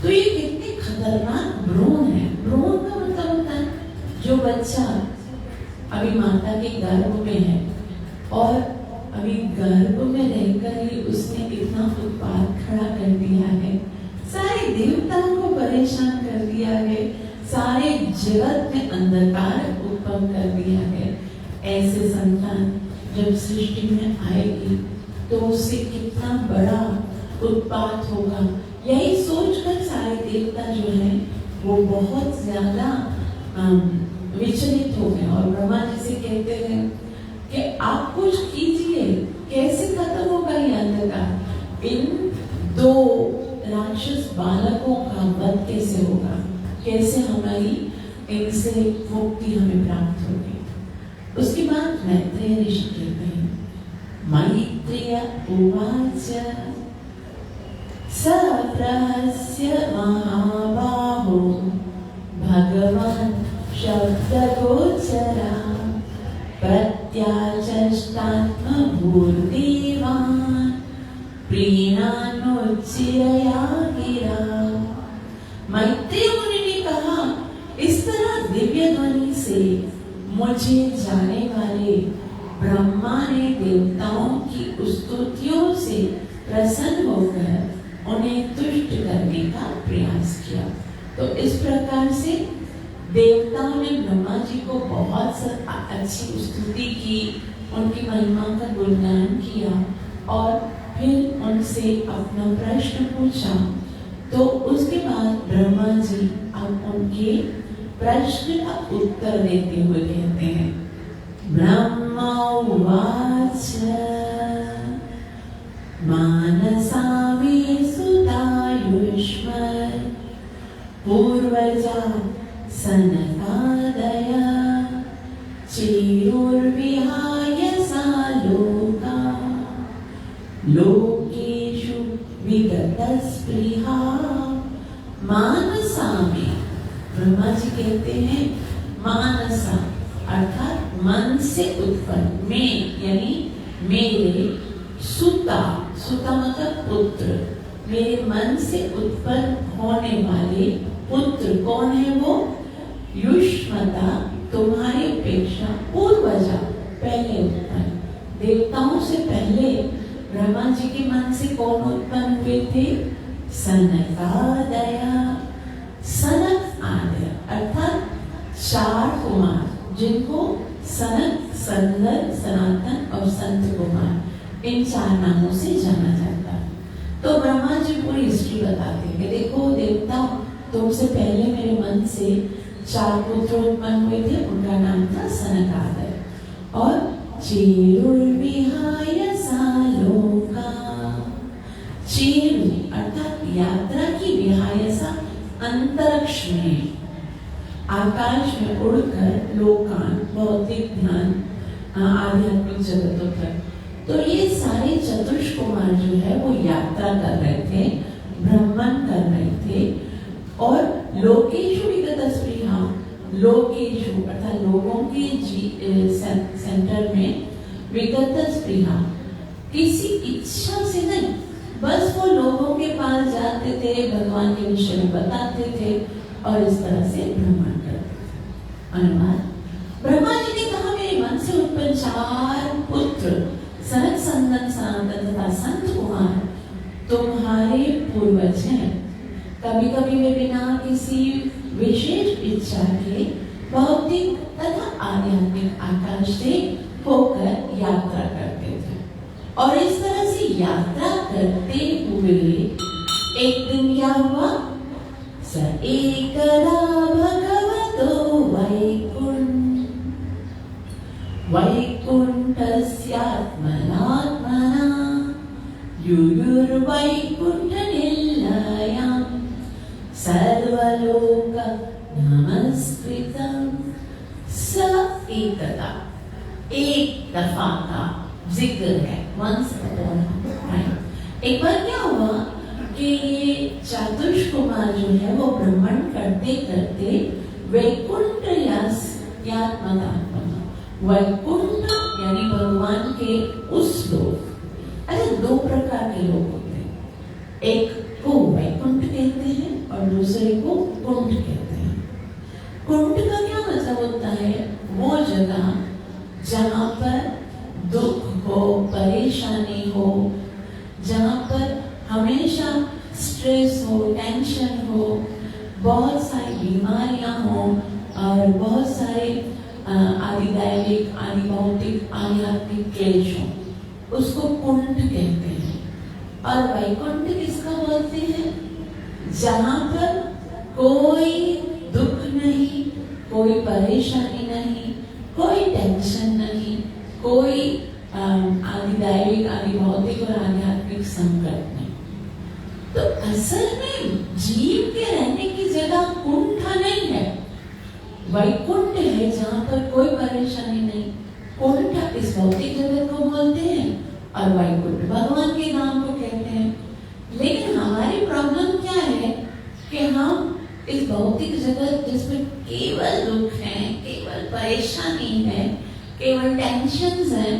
तो ये कितने खतरनाक भ्रूण है। भ्रूण का मतलब होता है जो बच्चा अभी माता के गर्भ में है और अभी गर्भ में रहकर ही उसने इतना उत्पात खड़ा कर दिया है, सारे देवताओं को परेशान कर दिया है, सारे जगत में अंधकार उत्पन्न कर दिया है। ऐसे संतान जब सृष्टि में आएगी तो उससे कितना बड़ा उत्पात होगा, यही सोचकर सारे देवता जो है वो बहुत ज्यादा विचलित हो गए और ब्रह्मा जी से कहते हैं कि आप कुछ कीजिए, कैसे खत्म होगा ये अंधकार, इन दो राक्षस बालकों का वध कैसे होगा, कैसे हमारी इनसे मुक्ति हमें प्राप्त होगी। उसके बाद मैत्रेय ऋषि कहते हैं मैत्रेय उवाच सप्रहस्य महाबाहो भगवान् शब्दगोचरा प्रत्याचष्टात्मभूर्देवान् प्रीणानुच्चिरया गिरा। मैत्रेय मुनि ने कहा इस तरह दिव्य ध्वनि से मुझे जाने वाले ब्रह्मा ने देवताओं की स्तुतियों से प्रसन्न होकर उन्हें तुष्ट करने का प्रयास किया। तो इस प्रकार से देवताओं ने ब्रह्मा जी को बहुत अच्छी स्तुति की, उनकी महिमा का गुणगान किया और फिर उनसे अपना प्रश्न पूछा। तो उसके बाद ब्रह्मा जी अब उनके प्रश्न का उत्तर देते हुए कहते हैं ब्रह्मा उवाच मानसा मे सुतायुष्मत् पूर्वजा सनकादय चिरुर्विहाय सा लोका लोकेषु विगतस्पृहा। मानसा में ब्रह्मा जी कहते हैं मानसा अर्थात मन से उत्पन्न, में यानी मेरे सुता, सुता मतलब पुत्र, मेरे मन से उत्पन्न होने वाले पुत्र कौन है वो? युष्मता तुम्हारी अपेक्षा पूर्वजा पहले उत्पन्न, देवताओं से पहले ब्रह्मा जी के मन से कौन उत्पन्न हुए थे? सनकादय, सनक आदय अर्थात चार कुमार जिनको सनक, संदर, सनातन और संत कुमार इन चार नामों से जाना जाता है। तो ब्रह्मा जी पूरी हिस्ट्री बताते हैं, देखो देवता तुमसे पहले मेरे मन से चार पुत्र उत्पन्न हुए थे, उनका नाम था सनकादय और चिरुर्विहाय सालोका, चिरु अर्थात यात्रा की, विहायसा अंतरिक्ष में, आकाश में उड़कर, लोकान भौतिक ध्यान आध्यात्मिक जगतों तक। तो ये सारे चतुष्क कुमार जो है वो यात्रा कर रहे थे, भ्रमण कर रहे थे और लोकेशु विगतस्पृहा, लोकेशु अर्थात लोगों के सेंटर में, विगतस्पृहा किसी इच्छा से नहीं, बस वो लोगों के पास जाते थे, भगवान के विषय में बताते थे और इस तरह से भ्रमण करते थे। अनुवाद ब्रह्मा जी ने कहा मेरे मन से उत्पन्न चार पुत्र सनक, सनंदन, सनातन तथा संत कुमार तुम्हारे पूर्वज हैं। कभी कभी वे बिना किसी विशेष इच्छा के भौतिक तथा आध्यात्मिक आकाश से होकर यात्रा करते थे। और इस तरह से यात्रा करते हुए एक दिन क्या हुआ? स एकदा भगवतो वैकुण्ठस्यात्मनात्मना युयुर्वैकुण्ठनिलयं सर्वलोक नमस्कृतं। स एकदा, एक दफा का जिक्र है, once upon a time। एक बार क्या हुआ कि चातुष कुमार जो है वो भ्रमण करते करते वैकुंठ वैकुंठ यानी भगवान के उस लोक। अरे दो प्रकार के लोग होते हैं, एक को वैकुंठ कहते हैं और दूसरे को कुंठ कहते हैं। कुंठ का क्या मतलब होता है? वो जगह जहाँ पर दुख हो, परेशानी हो, जहाँ पर हमेशा स्ट्रेस हो, टेंशन हो, बहुत सारी बीमारियां हो और बहुत सारे आदिदैविक, आदिभौतिक, आध्यात्मिक क्लेश हो, उसको कुंठ कहते हैं। और वैकुंठ किसका बोलते हैं? जहाँ पर कोई दुख नहीं, कोई परेशानी नहीं, कोई टेंशन नहीं, कोई आदिदैविक, आदिभौतिक और आध्यात्मिक संकट नहीं। तो असल में जीव के रहने की जगह कुंठ नहीं है, वैकुंठ है जहाँ पर कोई परेशानी नहीं। कुंठ इस भौतिक जगत को बोलते हैं और वैकुंठ भगवान के नाम को कहते हैं। लेकिन हमारी प्रॉब्लम क्या है कि हम इस भौतिक जगत जिसमें केवल दुख है, केवल परेशानी है, केवल टेंशन्स हैं,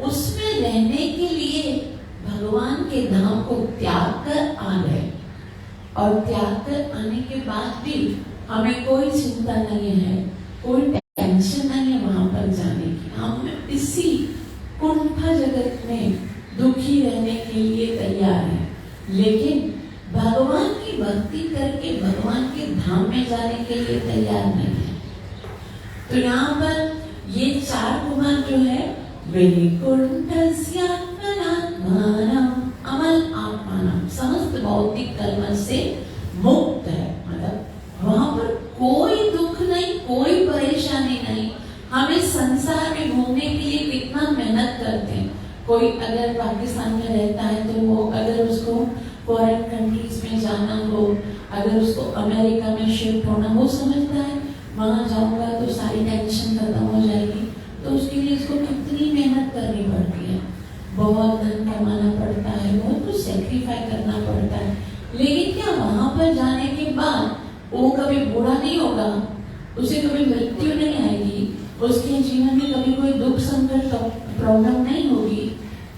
उसमें रहने के लिए भगवान के धाम को त्याग कर आ गए। और त्याग कर आने के बाद भी हमें कोई चिंता नहीं है, कोई टेंशन नहीं है वहां पर जाने की। हम इसी कुंठ जगत में दुखी रहने के लिए तैयार हैं, लेकिन भगवान की भक्ति करके भगवान के धाम में जाने के लिए तैयार नहीं है। तो यहाँ पर ये चार कुमार जो है अमल आत्मानम, समस्त भौतिक कर्म से मुक्त है। मतलब वहां पर कोई दुख नहीं, कोई परेशानी नहीं। हम इस संसार में घूमने के लिए कितना मेहनत करते हैं। कोई अगर पाकिस्तान में रहता है तो वो अगर उसको फॉरेन कंट्रीज में जाना हो, अगर उसको अमेरिका में शिफ्ट होना, वो समझता है वहां जाऊंगा तो सारी टेंशन खत्म हो जाएगी। तो उसके लिए उसको कितनी मेहनत करनी पड़ती है, बहुत धन कमाना पड़ता है, बहुत कुछ सेक्रीफाई करना पड़ता है। लेकिन क्या वहां पर जाने के बाद वो कभी बूढ़ा नहीं होगा, उसे कभी मृत्यु नहीं आएगी, उसके जीवन में कभी कोई दुख संकट प्रॉब्लम नहीं होगी?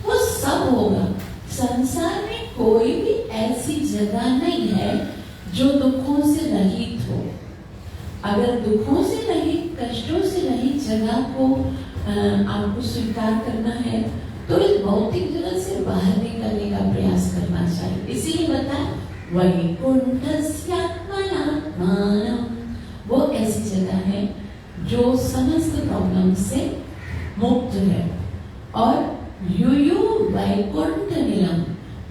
वो सब होगा। संसार में कोई भी ऐसी जगह नहीं है जो दुखों से रहित हो। अगर दुखों से रहित, कष्टों से रहित जगह को आपको स्वीकार करना है तो इस भौतिक जगत से बाहर निकलने का प्रयास करना चाहिए। इसीलिए बताया वो ऐसी जगह है जो समस्त प्रॉब्लम से मुक्त है। और युयु वैकुंठ निलयम,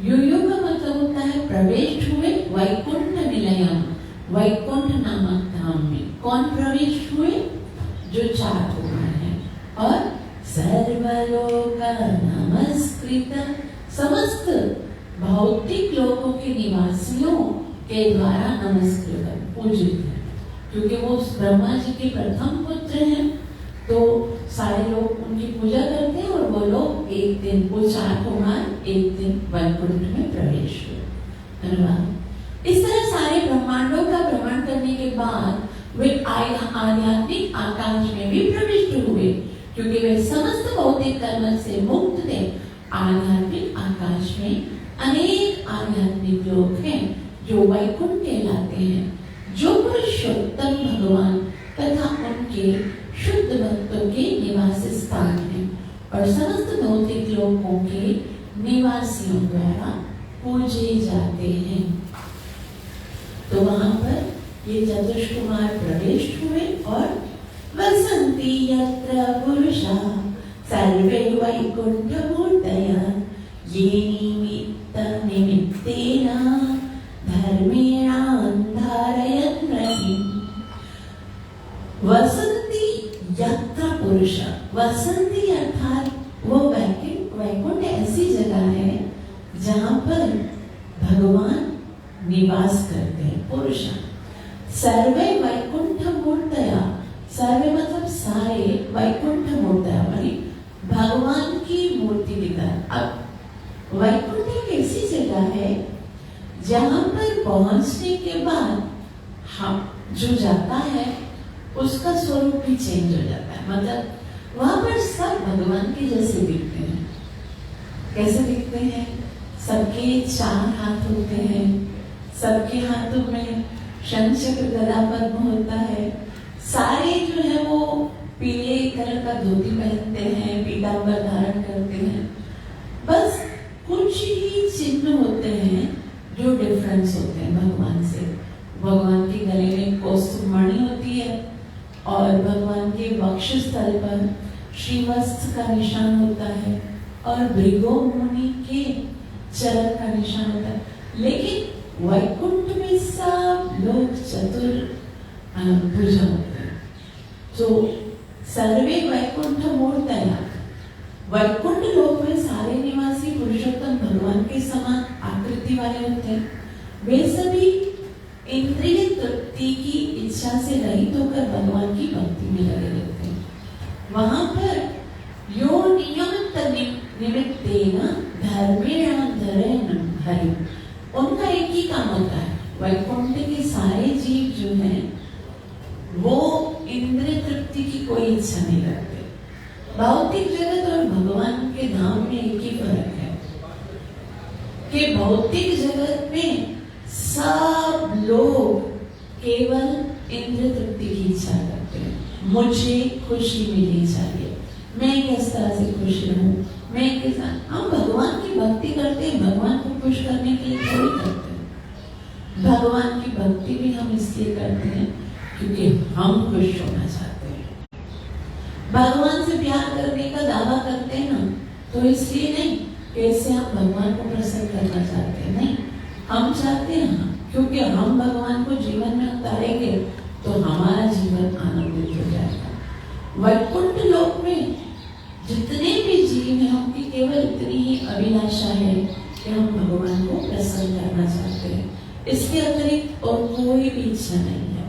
युयु का मतलब होता है प्रवेश हुए, वैकुंठ निलयम, वैकुंठ नामक धाम में कौन प्रवेश हुए? जो चार कुमार हैं। और सर्वलोक नमस्कृत, समस्त भौतिक लोकों के निवासियों के द्वारा नमस्कृत, पूजित है, क्योंकि वो ब्रह्मा जी के प्रथम पुत्र हैं। तो सारे लोग उनकी पूजा करते हैं और वो लोग एक दिन, वो चार कुमार एक दिन वैकुंठ में प्रवेश हुए। धन्यवाद। इस तरह सारे ब्रह्मांडों का भ्रमण करने के बाद वे आध्यात्मिक आकाश में भी प्रविष्ट हुए, क्योंकि वे समस्त भौतिक कर्म से मुक्त थे। आध्यात्मिक आकाश में अनेक आध्यात्मिक लोग हैं जो वैकुंठ कहलाते हैं, जो पुरुषोत्तम भगवान तथा उनके शुद्ध भक्तों के निवास स्थान है और समस्त भौतिक लोकों के निवासियों द्वारा पूजे जाते हैं। तो वहां पर ये चतुष कुमार प्रवेश हुए और वसन्ति यत्र पुरुषा सर्वे वैकुण्ठमूर्तयः ये निमित्तेन धर्मेणां धारयन् रतिम्। वसन्ति यत्र पुरुषा, वसन्ति अर्थात वो वैकुंठ ऐसी जगह है जहाँ पर भगवान निवास करते हैं। पुरुषा सर्वे वैकुंठ मूर्तया, सर्वे मतलब सारे, वैकुंठ मूर्तया मानी भगवान की मूर्ति दिखाए। अब वैकुंठ एक ऐसी जगह है जहाँ पर पहुंचने के बाद हम जो जाता है उसका स्वरूप भी चेंज हो जाता है। मतलब वहां पर सब भगवान के जैसे दिखते हैं। कैसे दिखते हैं? सबके 4 हाथ होते हैं, सबके हाथों में शंख चक्र गदा पद्म होता है, सारे जो है वो पीले कलर का धोती पहनते हैं, पीतांबर धारण करते हैं। बस कुछ ही चिन्ह होते हैं जो डिफरेंस होते हैं भगवान से। भगवान के गले में कौस्तुभ मणि होती है और भगवान के वक्षस्थल पर श्रीवत्स का निशान होता है और भृगु मुनि के चरण का निशान होता है। लेकिन वैकुंठ में सब लोग चतुर्भुज होते हैं। तो सर्वे वैकुंठ मूर्तया, वैकुंठ लोक में सारे निवासी पुरुषोत्तम भगवान के समान आकृति वाले होते हैं। वे सभी इंद्रिय तृप्ति की इच्छा से रहित होकर भगवान की भक्ति में लगे रहते हैं। वहां पर यो निमित्तेन धर्मेण धरेण हरि, उनका एक ही काम होता है। वैकुंठ के सारे जीव जो हैं वो इंद्रिय तृप्ति की कोई इच्छा नहीं रखते। भौतिक जगत और भगवान के धाम में एक ही फर्क है कि भौतिक जगत में सब लोग केवल इंद्रिय तृप्ति की इच्छा करते हैं। मुझे खुशी मिलनी चाहिए, मैं किस तरह से खुश रहूं, मैं किस, हम भगवान की भक्ति करते हैं भगवान को खुश करने के लिए थोड़ी करते हैं। भगवान की भक्ति भी हम इसलिए करते हैं क्योंकि हम खुश होना चाहते हैं। भगवान से प्यार करने का दावा करते हैं ना, तो इसलिए नहीं कैसे हम भगवान को प्रसन्न करना चाहते हैं, नहीं, हम चाहते हैं क्योंकि हम भगवान को जीवन में उतारेंगे तो हमारा जीवन आनंदित हो जाएगा। वैकुंठ लोक में जितने भी जीव हैं उनकी केवल इतनी ही अभिलाषा है कि हम भगवान को प्रसन्न करना चाहते हैं, इसके अतिरिक्त और कोई भी इच्छा नहीं है।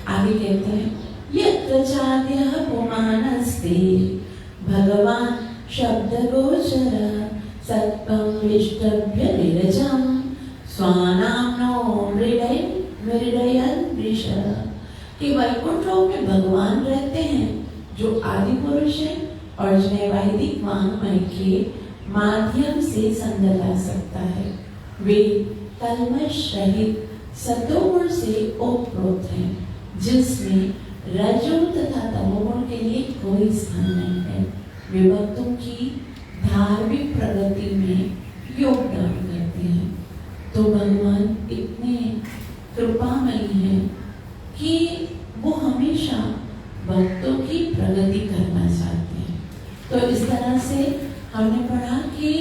आगे कहते हैं यत्र चाद्यः पुमानस्ते भगवान शब्द गोचर सत्वं विष्टभ्य विरजम् स्वानाम्नो मृडयन् वृष, कि वैकुंठ लोक में भगवान रहते हैं जो आदि पुरुष है और जिन्हें वैदिक वाङ्मय के माध्यम से समझा जा सकता है। वे कल्मष रहित सतोगुण से ओतप्रोत हैं जिसमें रजो तथा तमोगुण के लिए कोई स्थान नहीं है। वे भक्तों की धार्मिक प्रगति में योगदान करते हैं। तो भगवान इतने कृपामयी हैं कि वो हमेशा भक्तों की प्रगति करना चाहते हैं। तो इस तरह से हमने पढ़ा कि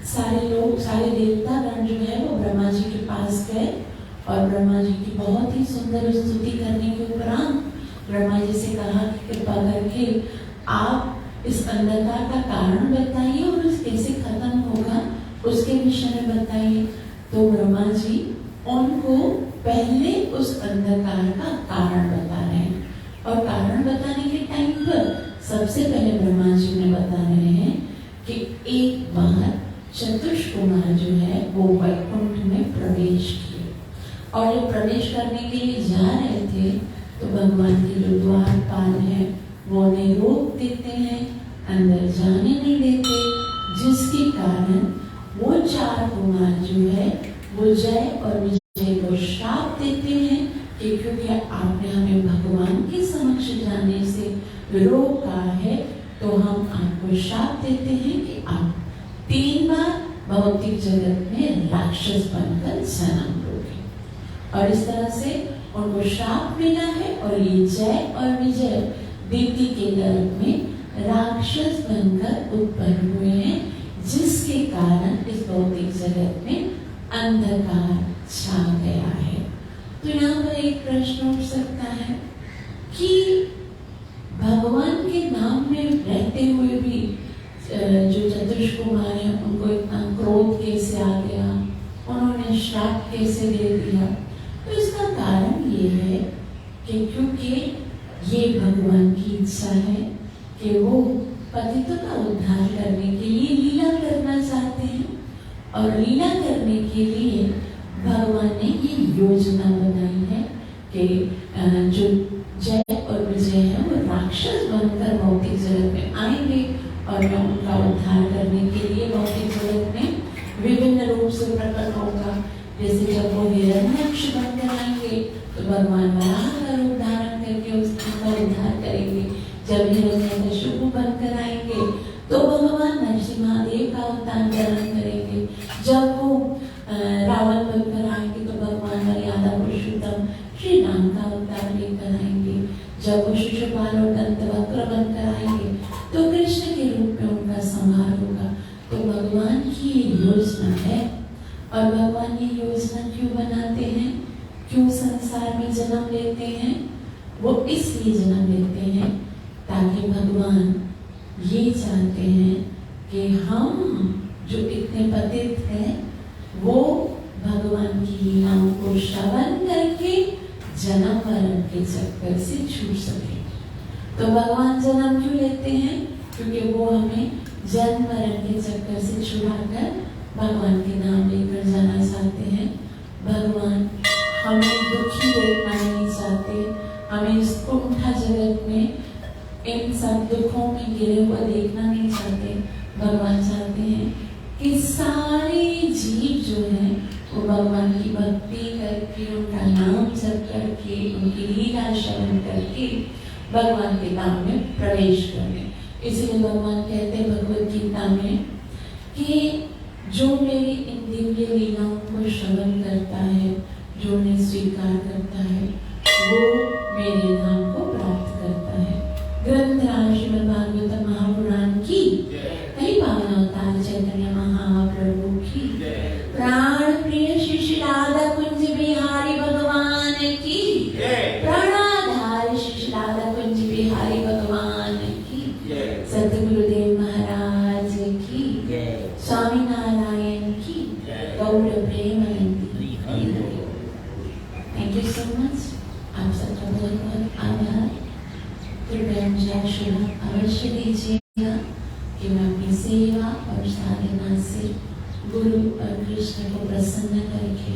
सारे लोग, सारे देवतागण जो है वो ब्रह्मा जी के पास गए और ब्रह्मा जी की बहुत ही सुंदर स्तुति करने के उपरांत ब्रह्मा जी से कहा कि कृपा करके आप इस अंधकार का कारण बताइए और उस कैसे खत्म होगा उसके विषय में बताइए। तो ब्रह्मा जी उनको पहले उस अंधकार का कारण बता रहे हैं और कारण बताने के टाइम पर सबसे पहले ब्रह्मा जी ने बता रहे हैं कि एक बार चतुष्कुमार जो है वो वैकुंठ में प्रवेश किए और जब प्रवेश करने के लिए जा रहे थे तो भगवान के जो द्वारपाल हैं वो उन्हें रोक देते हैं, अंदर जाने नहीं देते, जिसके कारण वो 4 कुमार जो है वो जय और विजय को श्राप देते हैं कि क्योंकि आपने हमें भगवान के समक्ष जाने से रोका है तो हम आपको श्राप देते हैं कि आप 3 बार भौतिक जगत में राक्षस बनकर जन्म लोगे। और इस तरह से उनको श्राप मिला है और ये जय और विजय दीप्ति के गर्भ में राक्षस बनकर उत्पन्न हुए हैं, जिसके कारण इस भौतिक जगत में अंधकार छा गया है। तो यहाँ पर एक प्रश्न उठ सकता है कि भगवान के नाम में रहते हुए भी जो चतुष कुमार है उनको इतना क्रोध कैसे आ गया, उन्होंने श्राप कैसे दे दिया? तो इसका कारण ये है कि क्योंकि ये भगवान की इच्छा है कि वो पतितों का उद्धार करने के लिए लीला करना चाहते हैं, और लीला करने के लिए भगवान ने ये योजना बनाई है कि जो जय और विजय है वो राक्षस बनकर भौतिक जगत में आएंगे और मैं उनका उद्धार करने के लिए भौतिक जगत में विभिन्न रूप से प्रकट होगा। जैसे जब वो हिरण्यक्ष बनकर आएंगे तो भगवान वराह का रूप धारण करके उसका उद्धार करेंगे। जब हिरण्यकशिपु बनकर आएंगे तो भगवान नरसिम्हादेव का अवतार धारण करेंगे। जब वो रावण बनकर आएंगे तो भगवान मर्यादा पुरुषोत्तम श्री राम का अवतार लेकर आएंगे। जब वो शिशुपाल और दंतवक्र बनकर आएंगे तो कृष्ण के रूप में उनका संहार होगा। तो भगवान की योजना है, और भगवान ये योजना क्यों बनाते हैं, क्यों संसार में जन्म लेते हैं? वो इसलिए जन्म लेते हैं ताकि भगवान ये चाहते हैं कि हम जो इतने पतित हैं वो भगवान की लीलाओं को श्रवण करके जन्म मरण के चक्कर से छूट सके। तो भगवान जन्म क्यों लेते हैं? क्योंकि वो हमें जन्म मरण के चक्कर से छुड़ाकर भगवान के नाम लेकर जाना चाहते हैं। भगवान हमें दुखी देखना नहीं चाहते, हमें इस कुंठा जगत में इन सब दुखों में गिरे हुआ देखना नहीं चाहते। भगवान चाहते हैं कि सारे जीव जो हैं वो भगवान की भक्ति करके, उनका नाम जप करके, उनकी लीला श्रवण करके भगवान के नाम में प्रवेश करें। इसलिए भगवान कहते हैं भगवद गीता में कि जो मेरी इन दिव्य लीलाओं को श्रवण करता है, जो उन्हें स्वीकार करता है, वो मेरे नाम को प्राप्त करता है। ग्रंथराज श्रीमद् भागवत महापुराण की कई पावन अवतार चैतन्य महाप्रभु की प्राण प्रिय श्री श्री राधा कुंज बिहारी भगवान की प्राणाधार श्री श्री राधा कुंज बिहारी भगवान की सतगुरुदेव महाराज की स्वामी नारायण की गौर प्रेमानंदी। Thank you so much. आप सबका बहुत बहुत आभार। कृपया मुझे आशीर्वाद अवश्य दीजिएगा कि मैं अपनी सेवा और साधना से गुरु और कृष्ण को प्रसन्न करके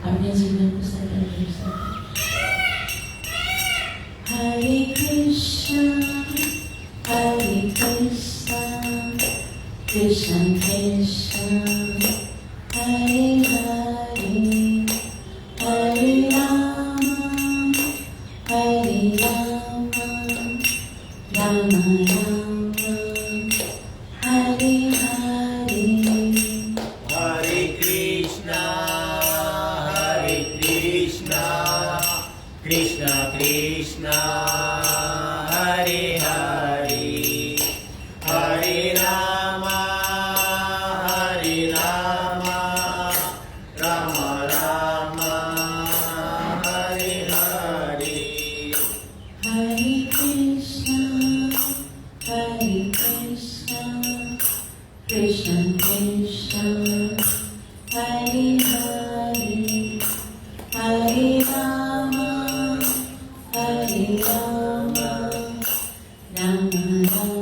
अपने जीवन को सफल कर सकूं। हरे कृष्ण कृष्ण कृष्ण हरे हरे हरे राम राम राम हरे हरे। हरे कृष्णा कृष्णा कृष्णा हरे हरे हरे राम राम राम हरे हरे। हरे कृष्ण कृष्ण कृष्ण हरे हरे हरे राम राम राम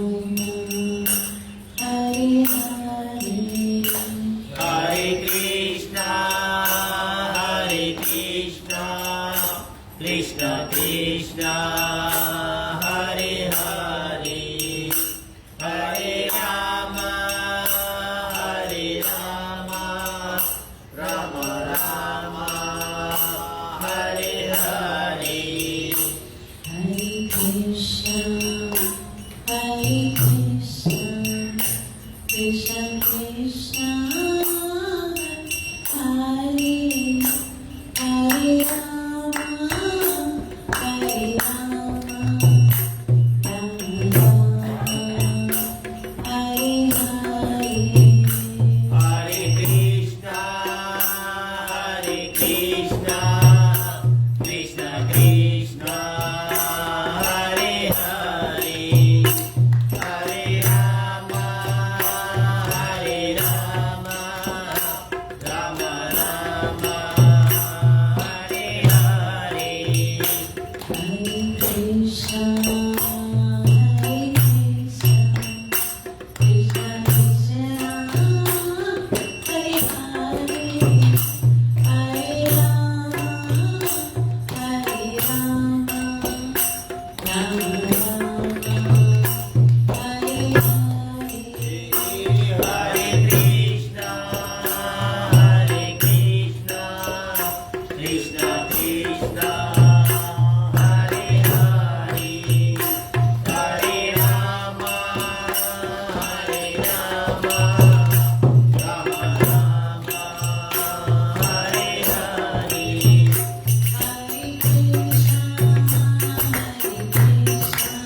हरे हरे। हरे कृष्णा कृष्णा कृष्णा हरे हरे हरे राम राम राम हरे हरे। हरे Krishna Krishna Krishna Hare Hare Ram Ram Hare Hare Hare Krishna, Hare Krishna, Krishna Krishna, Hare Hare, Hare Rama, Hare Rama, Rama Rama, Hare Hare. Hare Krishna Hare Krishna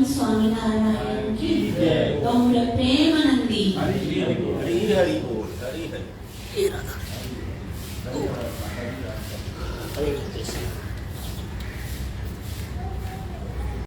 Swaminarayan की गौर प्रेमानंदी। हरि हरि बोल, हरि हरि।